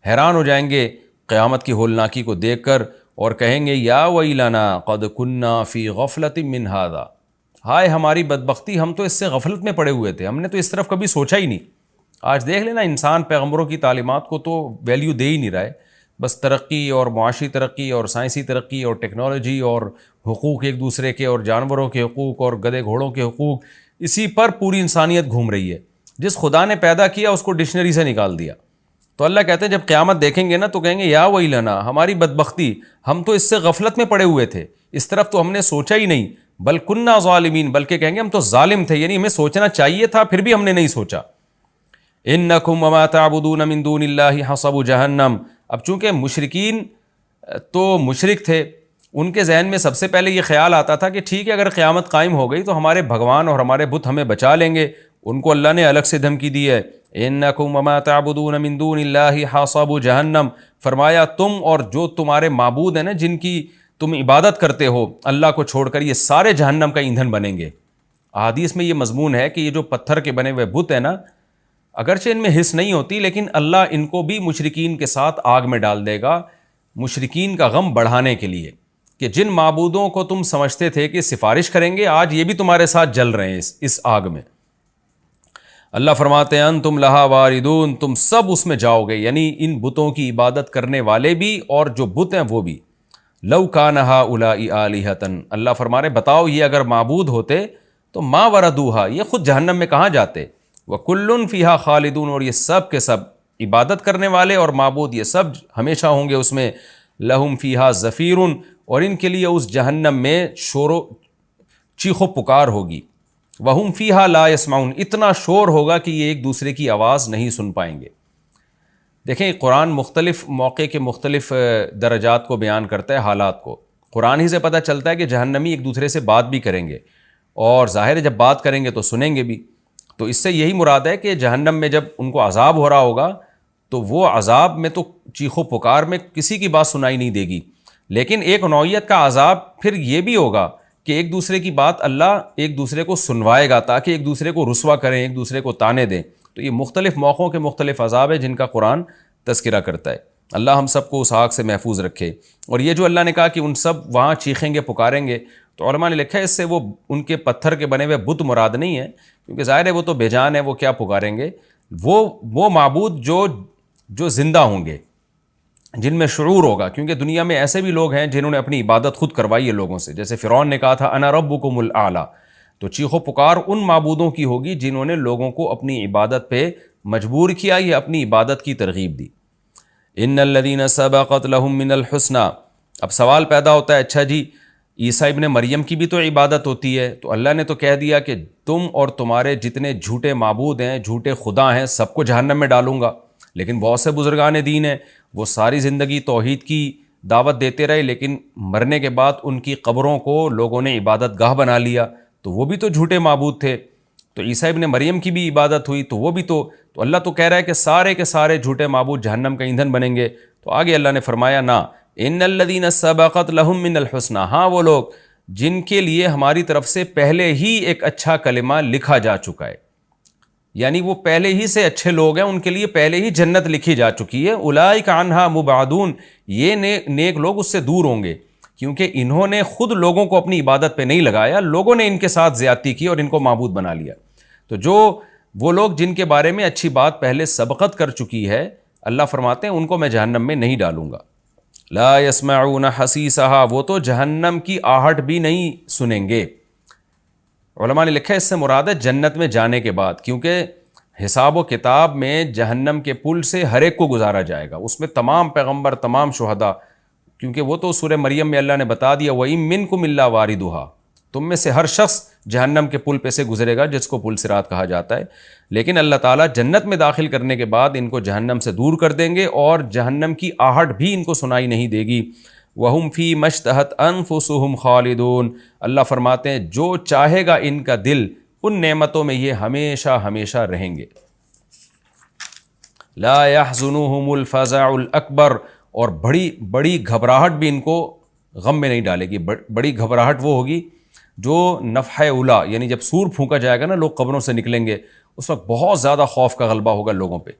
حیران ہو جائیں گے قیامت کی ہولناکی کو دیکھ کر، اور کہیں گے یا ویلنا قد کنا فی غفلۃ من ھذا، ہائے ہماری بدبختی، ہم تو اس سے غفلت میں پڑے ہوئے تھے، ہم نے تو اس طرف کبھی سوچا ہی نہیں. آج دیکھ لینا انسان پیغمبروں کی تعلیمات کو تو ویلیو دے ہی نہیں رہا ہے، بس ترقی اور معاشی ترقی اور سائنسی ترقی اور ٹیکنالوجی اور حقوق ایک دوسرے کے اور جانوروں کے حقوق اور گدھے گھوڑوں کے حقوق، اسی پر پوری انسانیت گھوم رہی ہے. جس خدا نے پیدا کیا اس کو ڈکشنری سے نکال دیا. تو اللہ کہتے ہیں جب قیامت دیکھیں گے نا تو کہیں گے یا ویلنا، ہماری بدبختی، ہم تو اس سے غفلت میں پڑے ہوئے تھے، اس طرف تو ہم نے سوچا ہی نہیں. بل کننا ظالمین، بلکہ کہیں گے ہم تو ظالم تھے، یعنی ہمیں سوچنا چاہیے تھا پھر بھی ہم نے نہیں سوچا. انکم وما تعبدون من دون اللہ حصب جہنم. اب چونکہ مشرکین تو مشرک تھے، ان کے ذہن میں سب سے پہلے یہ خیال آتا تھا کہ ٹھیک ہے اگر قیامت قائم ہو گئی تو ہمارے بھگوان اور ہمارے بت ہمیں بچا لیں گے. ان کو اللہ نے الگ سے دھمکی دی ہے، انکم وما تعبدون من دون اللہ حصب جہنم، فرمایا تم اور جو تمہارے معبود ہیں نا، جن کی تم عبادت کرتے ہو اللہ کو چھوڑ کر، یہ سارے جہنم کا ایندھن بنیں گے. احادیث میں یہ مضمون ہے کہ یہ جو پتھر کے بنے ہوئے بت ہیں نا، اگرچہ ان میں حس نہیں ہوتی لیکن اللہ ان کو بھی مشرکین کے ساتھ آگ میں ڈال دے گا، مشرکین کا غم بڑھانے کے لیے، کہ جن معبودوں کو تم سمجھتے تھے کہ سفارش کریں گے، آج یہ بھی تمہارے ساتھ جل رہے ہیں اس آگ میں. اللہ فرماتے ہیں انتم لہا واردون، تم سب اس میں جاؤ گے، یعنی ان بتوں کی عبادت کرنے والے بھی اور جو بت ہیں وہ بھی. لو کان ہؤلاء آلہۃ، اللہ فرما رہے بتاؤ یہ اگر معبود ہوتے تو ما وردوہا، یہ خود جہنم میں کہاں جاتے. وکل فیہا خالدون، اور یہ سب کے سب عبادت کرنے والے اور معبود یہ سب ہمیشہ ہوں گے اس میں. لہم فیہا زفیر، اور ان کے لیے اس جہنم میں شور و چیخ و پکار ہوگی. وہم فیہا لا یسمعون، اتنا شور ہوگا کہ یہ ایک دوسرے کی آواز نہیں سن پائیں گے. دیکھیں قرآن مختلف موقع کے مختلف درجات کو بیان کرتا ہے، حالات کو. قرآن ہی سے پتہ چلتا ہے کہ جہنمی ایک دوسرے سے بات بھی کریں گے، اور ظاہر ہے جب بات کریں گے تو سنیں گے بھی. تو اس سے یہی مراد ہے کہ جہنم میں جب ان کو عذاب ہو رہا ہوگا تو وہ عذاب میں تو چیخ و پکار میں کسی کی بات سنائی نہیں دے گی، لیکن ایک نوعیت کا عذاب پھر یہ بھی ہوگا کہ ایک دوسرے کی بات اللہ ایک دوسرے کو سنوائے گا تاکہ ایک دوسرے کو رسوا کریں، ایک دوسرے کو تانے دیں. تو یہ مختلف موقعوں کے مختلف عذاب ہے جن کا قرآن تذکرہ کرتا ہے. اللہ ہم سب کو اس آگ سے محفوظ رکھے. اور یہ جو اللہ نے کہا کہ ان سب وہاں چیخیں گے پکاریں گے، تو علماء نے لکھا ہے اس سے وہ ان کے پتھر کے بنے ہوئے بت مراد نہیں ہے، کیونکہ ظاہر ہے وہ تو بے جان ہے، وہ کیا پکاریں گے. وہ معبود جو زندہ ہوں گے، جن میں شعور ہوگا، کیونکہ دنیا میں ایسے بھی لوگ ہیں جنہوں نے اپنی عبادت خود کروائی ہے لوگوں سے، جیسے فرعون نے کہا تھا انا ربکم الاعلی. تو چیخ و پکار ان معبودوں کی ہوگی جنہوں نے لوگوں کو اپنی عبادت پہ مجبور کیا یا اپنی عبادت کی ترغیب دی. ان الذین سبقت لہم من الحسنی. اب سوال پیدا ہوتا ہے اچھا جی عیسیٰ ابن مریم کی بھی تو عبادت ہوتی ہے، تو اللہ نے تو کہہ دیا کہ تم اور تمہارے جتنے جھوٹے معبود ہیں، جھوٹے خدا ہیں، سب کو جہنم میں ڈالوں گا. لیکن بہت سے بزرگان دین ہیں وہ ساری زندگی توحید کی دعوت دیتے رہے، لیکن مرنے کے بعد ان کی قبروں کو لوگوں نے عبادت گاہ بنا لیا، تو وہ بھی تو جھوٹے معبود تھے. تو عیسیٰ ابن مریم کی بھی عبادت ہوئی تو وہ بھی تو اللہ تو کہہ رہا ہے کہ سارے کے سارے جھوٹے معبود جہنم کا ایندھن بنیں گے. تو آگے اللہ نے فرمایا نا ان الذین سبقت لہم من الحسنی، ہاں وہ لوگ جن کے لیے ہماری طرف سے پہلے ہی ایک اچھا کلمہ لکھا جا چکا ہے، یعنی وہ پہلے ہی سے اچھے لوگ ہیں، ان کے لیے پہلے ہی جنت لکھی جا چکی ہے. اولئک عنہا مبعدون، یہ نیک لوگ اس سے دور ہوں گے، کیونکہ انہوں نے خود لوگوں کو اپنی عبادت پہ نہیں لگایا، لوگوں نے ان کے ساتھ زیادتی کی اور ان کو معبود بنا لیا. تو جو وہ لوگ جن کے بارے میں اچھی بات پہلے سبقت کر چکی ہے، اللہ فرماتے ہیں ان کو میں جہنم میں نہیں ڈالوں گا. لا یسمعون حسیسہا، وہ تو جہنم کی آہٹ بھی نہیں سنیں گے. علماء نے لکھا ہے اس سے مراد ہے جنت میں جانے کے بعد، کیونکہ حساب و کتاب میں جہنم کے پل سے ہر ایک کو گزارا جائے گا، اس میں تمام پیغمبر، تمام شہداء، کیونکہ وہ تو سورہ مریم میں اللہ نے بتا دیا وَإِن مِّنكُمْ إِلَّا وَارِدُهَا، تم میں سے ہر شخص جہنم کے پل پہ سے گزرے گا، جس کو پل صراط کہا جاتا ہے. لیکن اللہ تعالیٰ جنت میں داخل کرنے کے بعد ان کو جہنم سے دور کر دیں گے اور جہنم کی آہٹ بھی ان کو سنائی نہیں دے گی. وَهُمْ فِي مَا اشْتَهَتْ أَنفُسُهُمْ خَالِدُونَ، اللہ فرماتے ہیں جو چاہے گا ان کا دل ان نعمتوں میں یہ ہمیشہ ہمیشہ رہیں گے. لا يحزنهم الفزع الأكبر، اور بڑی گھبراہٹ بھی ان کو غم میں نہیں ڈالے گی. بڑی گھبراہٹ وہ ہوگی جو نفحہ اولا، یعنی جب سور پھونکا جائے گا نا، لوگ قبروں سے نکلیں گے، اس وقت بہت زیادہ خوف کا غلبہ ہوگا لوگوں پہ،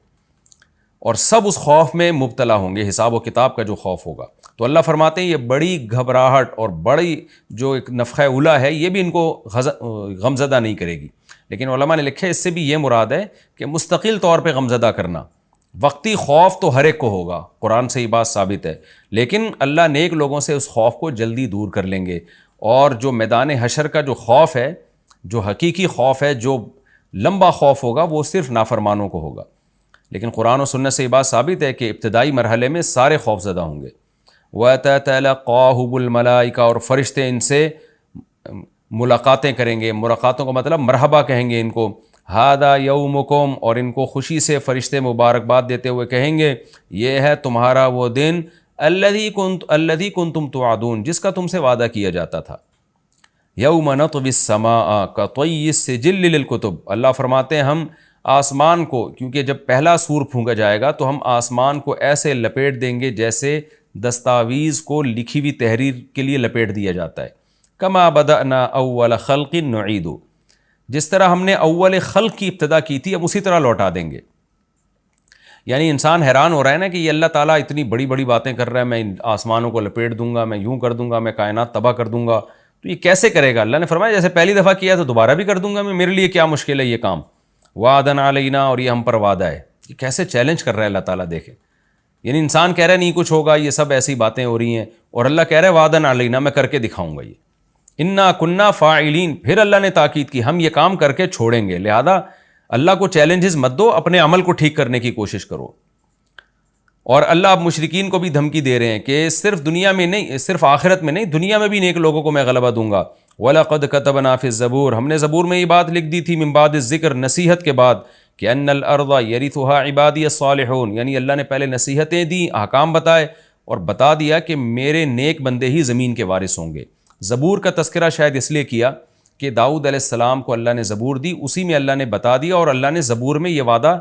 اور سب اس خوف میں مبتلا ہوں گے، حساب و کتاب کا جو خوف ہوگا. تو اللہ فرماتے ہیں یہ بڑی گھبراہٹ اور بڑی جو ایک نفخہ اولا ہے یہ بھی ان کو غمزدہ نہیں کرے گی. لیکن علماء نے لکھے اس سے بھی یہ مراد ہے کہ مستقل طور پہ غمزدہ کرنا. وقتی خوف تو ہر ایک کو ہوگا، قرآن سے یہ بات ثابت ہے، لیکن اللہ نیک لوگوں سے اس خوف کو جلدی دور کر لیں گے. اور جو میدان حشر کا جو خوف ہے، جو حقیقی خوف ہے، جو لمبا خوف ہوگا، وہ صرف نافرمانوں کو ہوگا. لیکن قرآن و سنت سے یہ بات ثابت ہے کہ ابتدائی مرحلے میں سارے خوف زدہ ہوں گے. وَتَتَلَقَّاهُمُ الْمَلَائِكَةُ، اور فرشتے ان سے ملاقاتیں کریں گے. ملاقاتوں کا مطلب مرحبا کہیں گے ان کو. هَذَا يَوْمُكُمْ، اور ان کو خوشی سے فرشتے مبارکباد دیتے ہوئے کہیں گے یہ ہے تمہارا وہ دن الذی کنتم توعدون، جس کا تم سے وعدہ کیا جاتا تھا. یوم نطوی السماء کطی السجل للکتب، اللہ فرماتے ہیں ہم آسمان کو، کیونکہ جب پہلا سور پھونکا جائے گا تو ہم آسمان کو ایسے لپیٹ دیں گے جیسے دستاویز کو لکھی ہوئی تحریر کے لیے لپیٹ دیا جاتا ہے. کما بدأنا اول خلق نعید، جس طرح ہم نے اول خلق کی ابتدا کی تھی اب اسی طرح لوٹا دیں گے. یعنی انسان حیران ہو رہا ہے نا کہ یہ اللہ تعالیٰ اتنی بڑی بڑی باتیں کر رہا ہے، میں آسمانوں کو لپیٹ دوں گا، میں یوں کر دوں گا، میں کائنات تباہ کر دوں گا، تو یہ کیسے کرے گا؟ اللہ نے فرمایا جیسے پہلی دفعہ کیا تو دوبارہ بھی کر دوں گا میں، میرے لیے کیا مشکل ہے یہ کام. وعدًا علینا، اور یہ ہم پر وعدہ ہے. یہ کیسے چیلنج کر رہا ہے اللہ تعالیٰ، دیکھیں. یعنی انسان کہہ رہا ہے نہیں کچھ ہوگا، یہ سب ایسی باتیں ہو رہی ہیں، اور اللہ کہہ رہا ہے وعدًا علینا، میں کر کے دکھاؤں گا یہ. انا کننا فاعلین، پھر اللہ نے تاکید کی ہم یہ کام کر کے چھوڑیں گے. لہذا اللہ کو چیلنجز مت دو، اپنے عمل کو ٹھیک کرنے کی کوشش کرو. اور اللہ اب مشرکین کو بھی دھمکی دے رہے ہیں کہ صرف دنیا میں نہیں، صرف آخرت میں نہیں، دنیا میں بھی نیک لوگوں کو میں غلبہ دوں گا. وَلَقَدْ كَتَبْنَا فِي الزَّبُورِ، ہم نے زبور میں یہ بات لکھ دی تھی من بعد الذکر، نصیحت کے بعد، کہ ان الارض یرثها عبادی الصالحون، یعنی اللہ نے پہلے نصیحتیں دیں، احکام بتائے اور بتا دیا کہ میرے نیک بندے ہی زمین کے وارث ہوں گے. زبور کا تذکرہ شاید اس لیے کیا کہ داؤد علیہ السلام کو اللہ نے زبور دی، اسی میں اللہ نے بتا دیا، اور اللہ نے زبور میں یہ وعدہ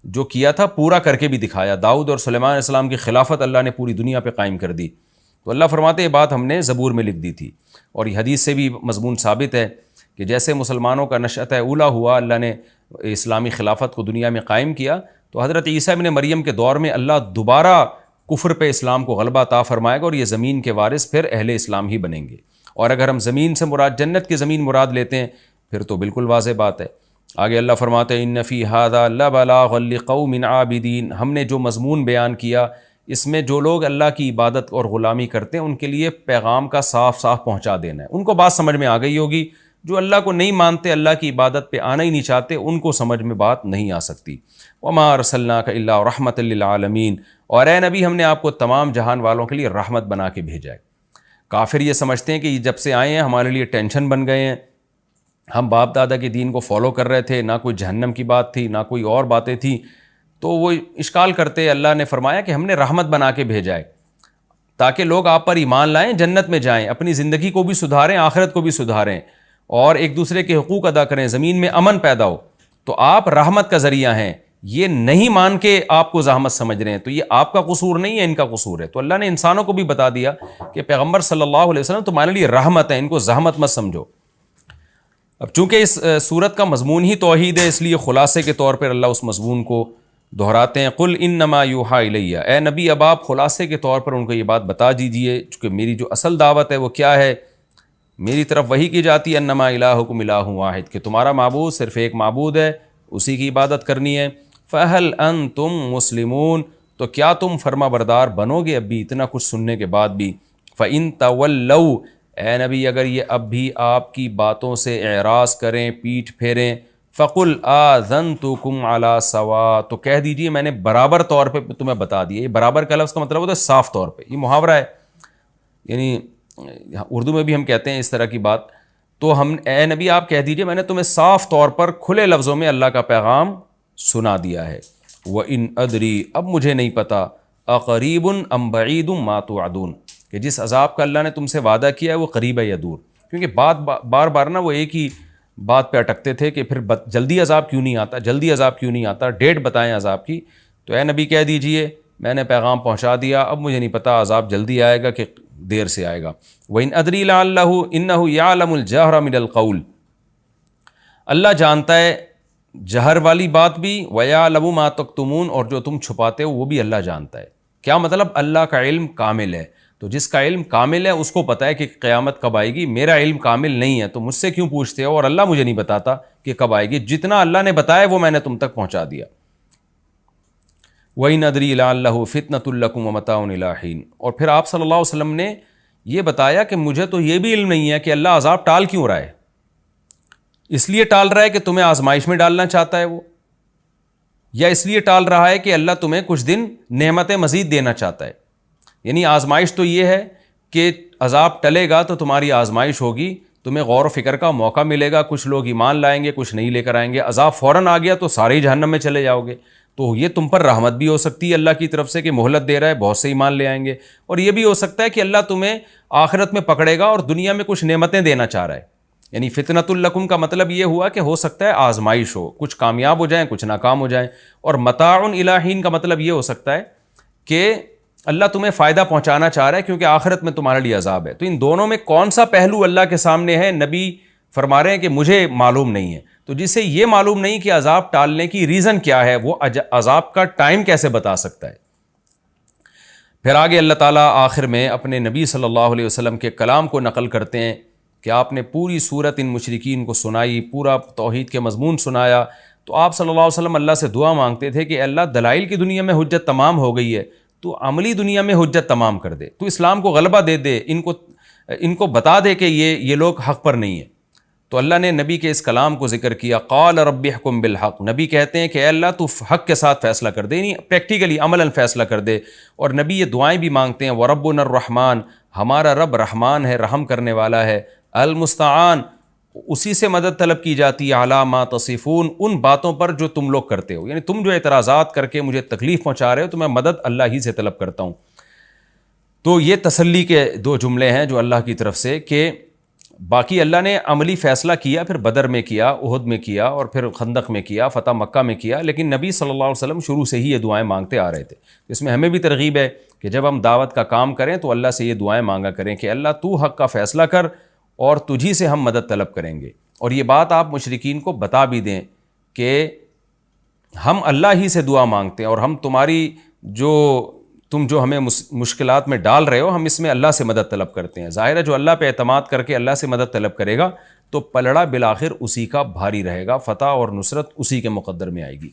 جو کیا تھا پورا کر کے بھی دکھایا. داؤد اور سلیمان علیہ السلام کی خلافت اللہ نے پوری دنیا پہ قائم کر دی. تو اللہ فرماتے یہ بات ہم نے زبور میں لکھ دی تھی. اور یہ حدیث سے بھی مضمون ثابت ہے کہ جیسے مسلمانوں کا نشأۃ اولا ہوا، اللہ نے اسلامی خلافت کو دنیا میں قائم کیا، تو حضرت عیسیٰ ابن مریم کے دور میں اللہ دوبارہ کفر پہ اسلام کو غلبہ عطا فرمائے گا، اور یہ زمین کے وارث پھر اہل اسلام ہی بنیں گے. اور اگر ہم زمین سے مراد جنت کی زمین مراد لیتے ہیں پھر تو بالکل واضح بات ہے. آگے اللہ فرماتے ہیں ان فی ھذا لبلاغا لقوم عابدین، ہم نے جو مضمون بیان کیا اس میں جو لوگ اللہ کی عبادت اور غلامی کرتے ہیں ان کے لیے پیغام کا صاف صاف پہنچا دینا ہے. ان کو بات سمجھ میں آ گئی ہوگی. جو اللہ کو نہیں مانتے، اللہ کی عبادت پہ آنا ہی نہیں چاہتے، ان کو سمجھ میں بات نہیں آ سکتی. وما ارسلناک الا رحمۃ للعالمین، اور اے نبی ہم نے آپ کو تمام جہان والوں کے لیے رحمت بنا کے بھیجا ہے. کافر یہ سمجھتے ہیں کہ جب سے آئے ہیں ہمارے لیے ٹینشن بن گئے ہیں، ہم باپ دادا کے دین کو فالو کر رہے تھے، نہ کوئی جہنم کی بات تھی نہ کوئی اور باتیں تھیں، تو وہ اشکال کرتے. اللہ نے فرمایا کہ ہم نے رحمت بنا کے بھیجا ہے تاکہ لوگ آپ پر ایمان لائیں، جنت میں جائیں، اپنی زندگی کو بھی سدھاریں، آخرت کو بھی سدھاریں. اور ایک دوسرے کے حقوق ادا کریں, زمین میں امن پیدا ہو, تو آپ رحمت کا ذریعہ ہیں. یہ نہیں مان کے آپ کو زحمت سمجھ رہے ہیں, تو یہ آپ کا قصور نہیں ہے, ان کا قصور ہے. تو اللہ نے انسانوں کو بھی بتا دیا کہ پیغمبر صلی اللہ علیہ وسلم تمہارے لیے رحمت ہے, ان کو زحمت مت سمجھو. اب چونکہ اس صورت کا مضمون ہی توحید ہے, اس لیے خلاصے کے طور پر اللہ اس مضمون کو دہراتے ہیں. قل انما یوحا الیہ, اے نبی اب آپ خلاصے کے طور پر ان کو یہ بات بتا دیجئے, چونکہ میری جو اصل دعوت ہے وہ کیا ہے, میری طرف وہی کی جاتی ہے, انما الہکم الہ واحد, کہ تمہارا معبود صرف ایک معبود ہے, اسی کی عبادت کرنی ہے. فہل انتم مسلمون, تو کیا تم فرما بردار بنو گے اب بھی اتنا کچھ سننے کے بعد بھی. فإن تولوا, اے نبی اگر یہ اب بھی آپ کی باتوں سے اعراض کریں, پیٹھ پھیریں, فقل آذنتکم علی سوا, تو کہہ دیجئے میں نے برابر طور پہ تمہیں بتا دیا. یہ برابر کا لفظ کا مطلب ہوتا ہے صاف طور پہ, یہ محاورہ ہے, یعنی اردو میں بھی ہم کہتے ہیں اس طرح کی بات. تو اے نبی آپ کہہ دیجئے میں نے تمہیں صاف طور پر کھلے لفظوں میں اللہ کا پیغام سنا دیا ہے. وَإِنْ أَدْرِي, اب مجھے نہیں پتا, أَقَرِيبٌ أَمْ بَعِيدٌ مَا تُوعَدُونَ, کہ جس عذاب کا اللہ نے تم سے وعدہ کیا ہے وہ قریب ہے یا دور. کیونکہ بار بار نا وہ ایک ہی بات پہ اٹکتے تھے کہ پھر جلدی عذاب کیوں نہیں آتا, جلدی عذاب کیوں نہیں آتا, ڈیٹ بتائیں عذاب کی. تو اے نبی کہہ دیجئے میں نے پیغام پہنچا دیا, اب مجھے نہیں پتا عذاب جلدی آئے گا کہ دیر سے آئے گا. وَإِنْ أَدْرِي لَعَلَّهُ إِنَّهُ يَعْلَمُ الْجَهْرَ مِنَ الْقَوْلِ, اللہ جانتا ہے جہر والی بات بھی, وَيَعْلَمُ مَا تَكْتُمُونَ, اور جو تم چھپاتے ہو وہ بھی اللہ جانتا ہے. کیا مطلب, اللہ کا علم کامل ہے, تو جس کا علم کامل ہے اس کو پتہ ہے کہ قیامت کب آئے گی. میرا علم کامل نہیں ہے تو مجھ سے کیوں پوچھتے ہو, اور اللہ مجھے نہیں بتاتا کہ کب آئے گی. جتنا اللہ نے بتایا وہ میں نے تم تک پہنچا دیا. وَإِنْ أَدْرِي لَعَلَّهُ فِتْنَةٌ لَكُمْ وَمَتَاعٌ إِلَىٰ حِينٍ, اور پھر آپ صلی اللہ علیہ وسلم نے یہ بتایا کہ مجھے تو یہ بھی علم نہیں ہے کہ اللہ عذاب ٹال کیوں رہا ہے. اس لیے ٹال رہا ہے کہ تمہیں آزمائش میں ڈالنا چاہتا ہے وہ, یا اس لیے ٹال رہا ہے کہ اللہ تمہیں کچھ دن نعمتیں مزید دینا چاہتا ہے. یعنی آزمائش تو یہ ہے کہ عذاب ٹلے گا تو تمہاری آزمائش ہوگی, تمہیں غور و فکر کا موقع ملے گا, کچھ لوگ ایمان لائیں گے, کچھ نہیں لے کر آئیں گے. عذاب فوراً آ گیا تو سارے ہی جہنم میں چلے جاؤ گے. تو یہ تم پر رحمت بھی ہو سکتی ہے اللہ کی طرف سے کہ مہلت دے رہا ہے, بہت سے ایمان لے آئیں گے, اور یہ بھی ہو سکتا ہے کہ اللہ تمہیں آخرت میں پکڑے گا اور دنیا میں کچھ نعمتیں دینا چاہ رہا ہے. یعنی فتنۃ لکم کا مطلب یہ ہوا کہ ہو سکتا ہے آزمائش ہو, کچھ کامیاب ہو جائیں کچھ ناکام ہو جائیں. اور متاع الی حین کا مطلب یہ ہو سکتا ہے کہ اللہ تمہیں فائدہ پہنچانا چاہ رہا ہے کیونکہ آخرت میں تمہارے لیے عذاب ہے. تو ان دونوں میں کون سا پہلو اللہ کے سامنے ہے, نبی فرما رہے ہیں کہ مجھے معلوم نہیں ہے. تو جسے یہ معلوم نہیں کہ عذاب ٹالنے کی ریزن کیا ہے, وہ عذاب کا ٹائم کیسے بتا سکتا ہے. پھر آگے اللہ تعالیٰ آخر میں اپنے نبی صلی اللہ علیہ وسلم کے کلام کو نقل کرتے ہیں کہ آپ نے پوری صورت ان مشرکین کو سنائی, پورا توحید کے مضمون سنایا. تو آپ صلی اللہ علیہ وسلم اللہ سے دعا مانگتے تھے کہ اللہ دلائل کی دنیا میں حجت تمام ہو گئی ہے, تو عملی دنیا میں حجت تمام کر دے, تو اسلام کو غلبہ دے دے, ان کو بتا دے کہ یہ لوگ حق پر نہیں ہیں. تو اللہ نے نبی کے اس کلام کو ذکر کیا, قال رب احکم بالحق, نبی کہتے ہیں کہ اے اللہ تو حق کے ساتھ فیصلہ کر دے, یعنی پریکٹیکلی عملاً فیصلہ کر دے. اور نبی یہ دعائیں بھی مانگتے ہیں, وربنا الرحمن, ہمارا رب رحمان ہے, رحم کرنے والا ہے, المستعان, اسی سے مدد طلب کی جاتی ہے, علی ما تصفون, ان باتوں پر جو تم لوگ کرتے ہو, یعنی تم جو اعتراضات کر کے مجھے تکلیف پہنچا رہے ہو تو میں مدد اللہ ہی سے طلب کرتا ہوں. تو یہ تسلی کے دو جملے ہیں جو اللہ کی طرف سے, کہ باقی اللہ نے عملی فیصلہ کیا, پھر بدر میں کیا, احد میں کیا, اور پھر خندق میں کیا, فتح مکہ میں کیا, لیکن نبی صلی اللہ علیہ وسلم شروع سے ہی یہ دعائیں مانگتے آ رہے تھے. اس میں ہمیں بھی ترغیب ہے کہ جب ہم دعوت کا کام کریں تو اللہ سے یہ دعائیں مانگا کریں کہ اللہ تو حق کا فیصلہ کر اور تجھی سے ہم مدد طلب کریں گے. اور یہ بات آپ مشرکین کو بتا بھی دیں کہ ہم اللہ ہی سے دعا مانگتے ہیں, اور ہم تم جو ہمیں مشکلات میں ڈال رہے ہو, ہم اس میں اللہ سے مدد طلب کرتے ہیں. ظاہر ہے جو اللہ پہ اعتماد کر کے اللہ سے مدد طلب کرے گا تو پلڑا بالآخر اسی کا بھاری رہے گا, فتح اور نصرت اسی کے مقدر میں آئے گی.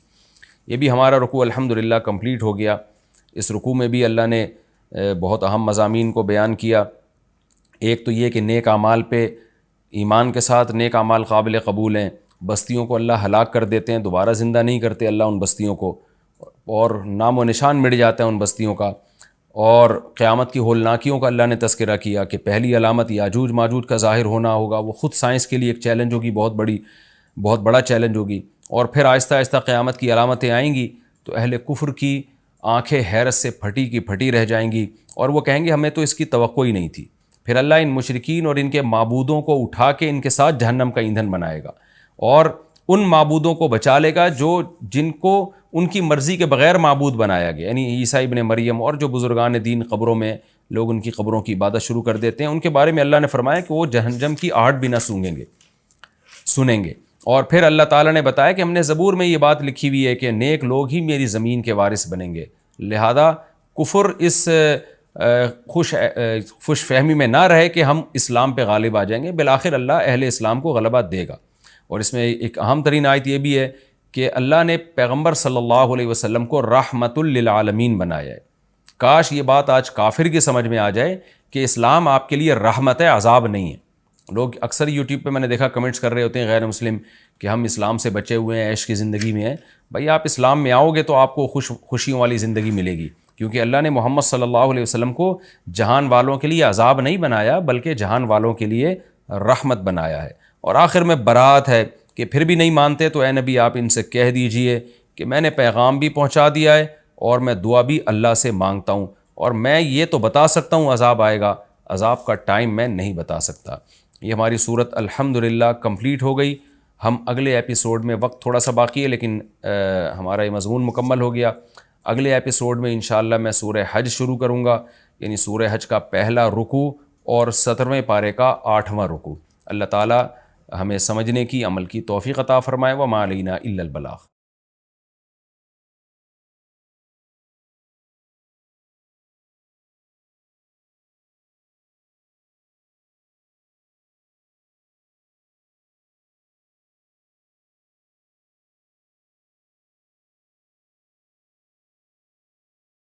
یہ بھی ہمارا رکوع الحمدللہ کمپلیٹ ہو گیا. اس رکوع میں بھی اللہ نے بہت اہم مضامین کو بیان کیا. ایک تو یہ کہ نیک اعمال پہ ایمان کے ساتھ نیک اعمال قابل قبول ہیں, بستیوں کو اللہ ہلاک کر دیتے ہیں, دوبارہ زندہ نہیں کرتے اللہ ان بستیوں کو, اور نام و نشان مٹ جاتا ہے ان بستیوں کا. اور قیامت کی ہولناکیوں کا اللہ نے تذکرہ کیا کہ پہلی علامت یاجوج ماجوج کا ظاہر ہونا ہوگا, وہ خود سائنس کے لیے ایک چیلنج ہوگی, بہت بڑا چیلنج ہوگی. اور پھر آہستہ آہستہ قیامت کی علامتیں آئیں گی تو اہل کفر کی آنکھیں حیرت سے پھٹی کی پھٹی رہ جائیں گی, اور وہ کہیں گے ہمیں تو اس کی توقع ہی نہیں تھی. پھر اللہ ان مشرکین اور ان کے معبودوں کو اٹھا کے ان کے ساتھ جہنم کا ایندھن بنائے گا، اور ان معبودوں کو بچا لے گا جن کو ان کی مرضی کے بغیر معبود بنایا گیا، یعنی عیسیٰ ابن مریم اور جو بزرگان دین قبروں میں لوگ ان کی قبروں کی عبادت شروع کر دیتے ہیں، ان کے بارے میں اللہ نے فرمایا کہ وہ جہنم کی آہٹ بھی نہ سنیں گے۔ اور پھر اللہ تعالیٰ نے بتایا کہ ہم نے زبور میں یہ بات لکھی ہوئی ہے کہ نیک لوگ ہی میری زمین کے وارث بنیں گے، لہذا کفر اس خوش فہمی میں نہ رہے کہ ہم اسلام پہ غالب آ جائیں گے، بالآخر اللہ اہل اسلام کو غلبہ دے گا۔ اور اس میں ایک اہم ترین آیت یہ بھی ہے کہ اللہ نے پیغمبر صلی اللہ علیہ وسلم کو رحمت للعالمین بنایا ہے۔ کاش یہ بات آج کافر کی سمجھ میں آ جائے کہ اسلام آپ کے لیے رحمت ہے، عذاب نہیں ہے۔ لوگ اکثر یوٹیوب پہ میں نے دیکھا کمنٹس کر رہے ہوتے ہیں غیر مسلم کہ ہم اسلام سے بچے ہوئے ہیں، عیش کی زندگی میں ہیں۔ بھائی آپ اسلام میں آؤ گے تو آپ کو خوشیوں والی زندگی ملے گی، کیونکہ اللہ نے محمد صلی اللہ علیہ وسلم کو جہان والوں کے لیے عذاب نہیں بنایا بلکہ جہان والوں کے لیے رحمت بنایا ہے۔ اور آخر میں برات ہے کہ پھر بھی نہیں مانتے تو اے نبی آپ ان سے کہہ دیجئے کہ میں نے پیغام بھی پہنچا دیا ہے اور میں دعا بھی اللہ سے مانگتا ہوں، اور میں یہ تو بتا سکتا ہوں عذاب آئے گا، عذاب کا ٹائم میں نہیں بتا سکتا۔ یہ ہماری صورت الحمدللہ کمپلیٹ ہو گئی۔ ہم اگلے ایپیسوڈ میں، وقت تھوڑا سا باقی ہے لیکن ہمارا یہ مضمون مکمل ہو گیا۔ اگلے ایپیسوڈ میں انشاءاللہ میں سورہ حج شروع کروں گا، یعنی سورہ حج کا پہلا رکوع اور 17ویں پارے کا 8واں رکوع۔ اللہ تعالیٰ ہمیں سمجھنے کی، عمل کی توفیق عطا فرمائے۔ وما علینا الا البلاغ۔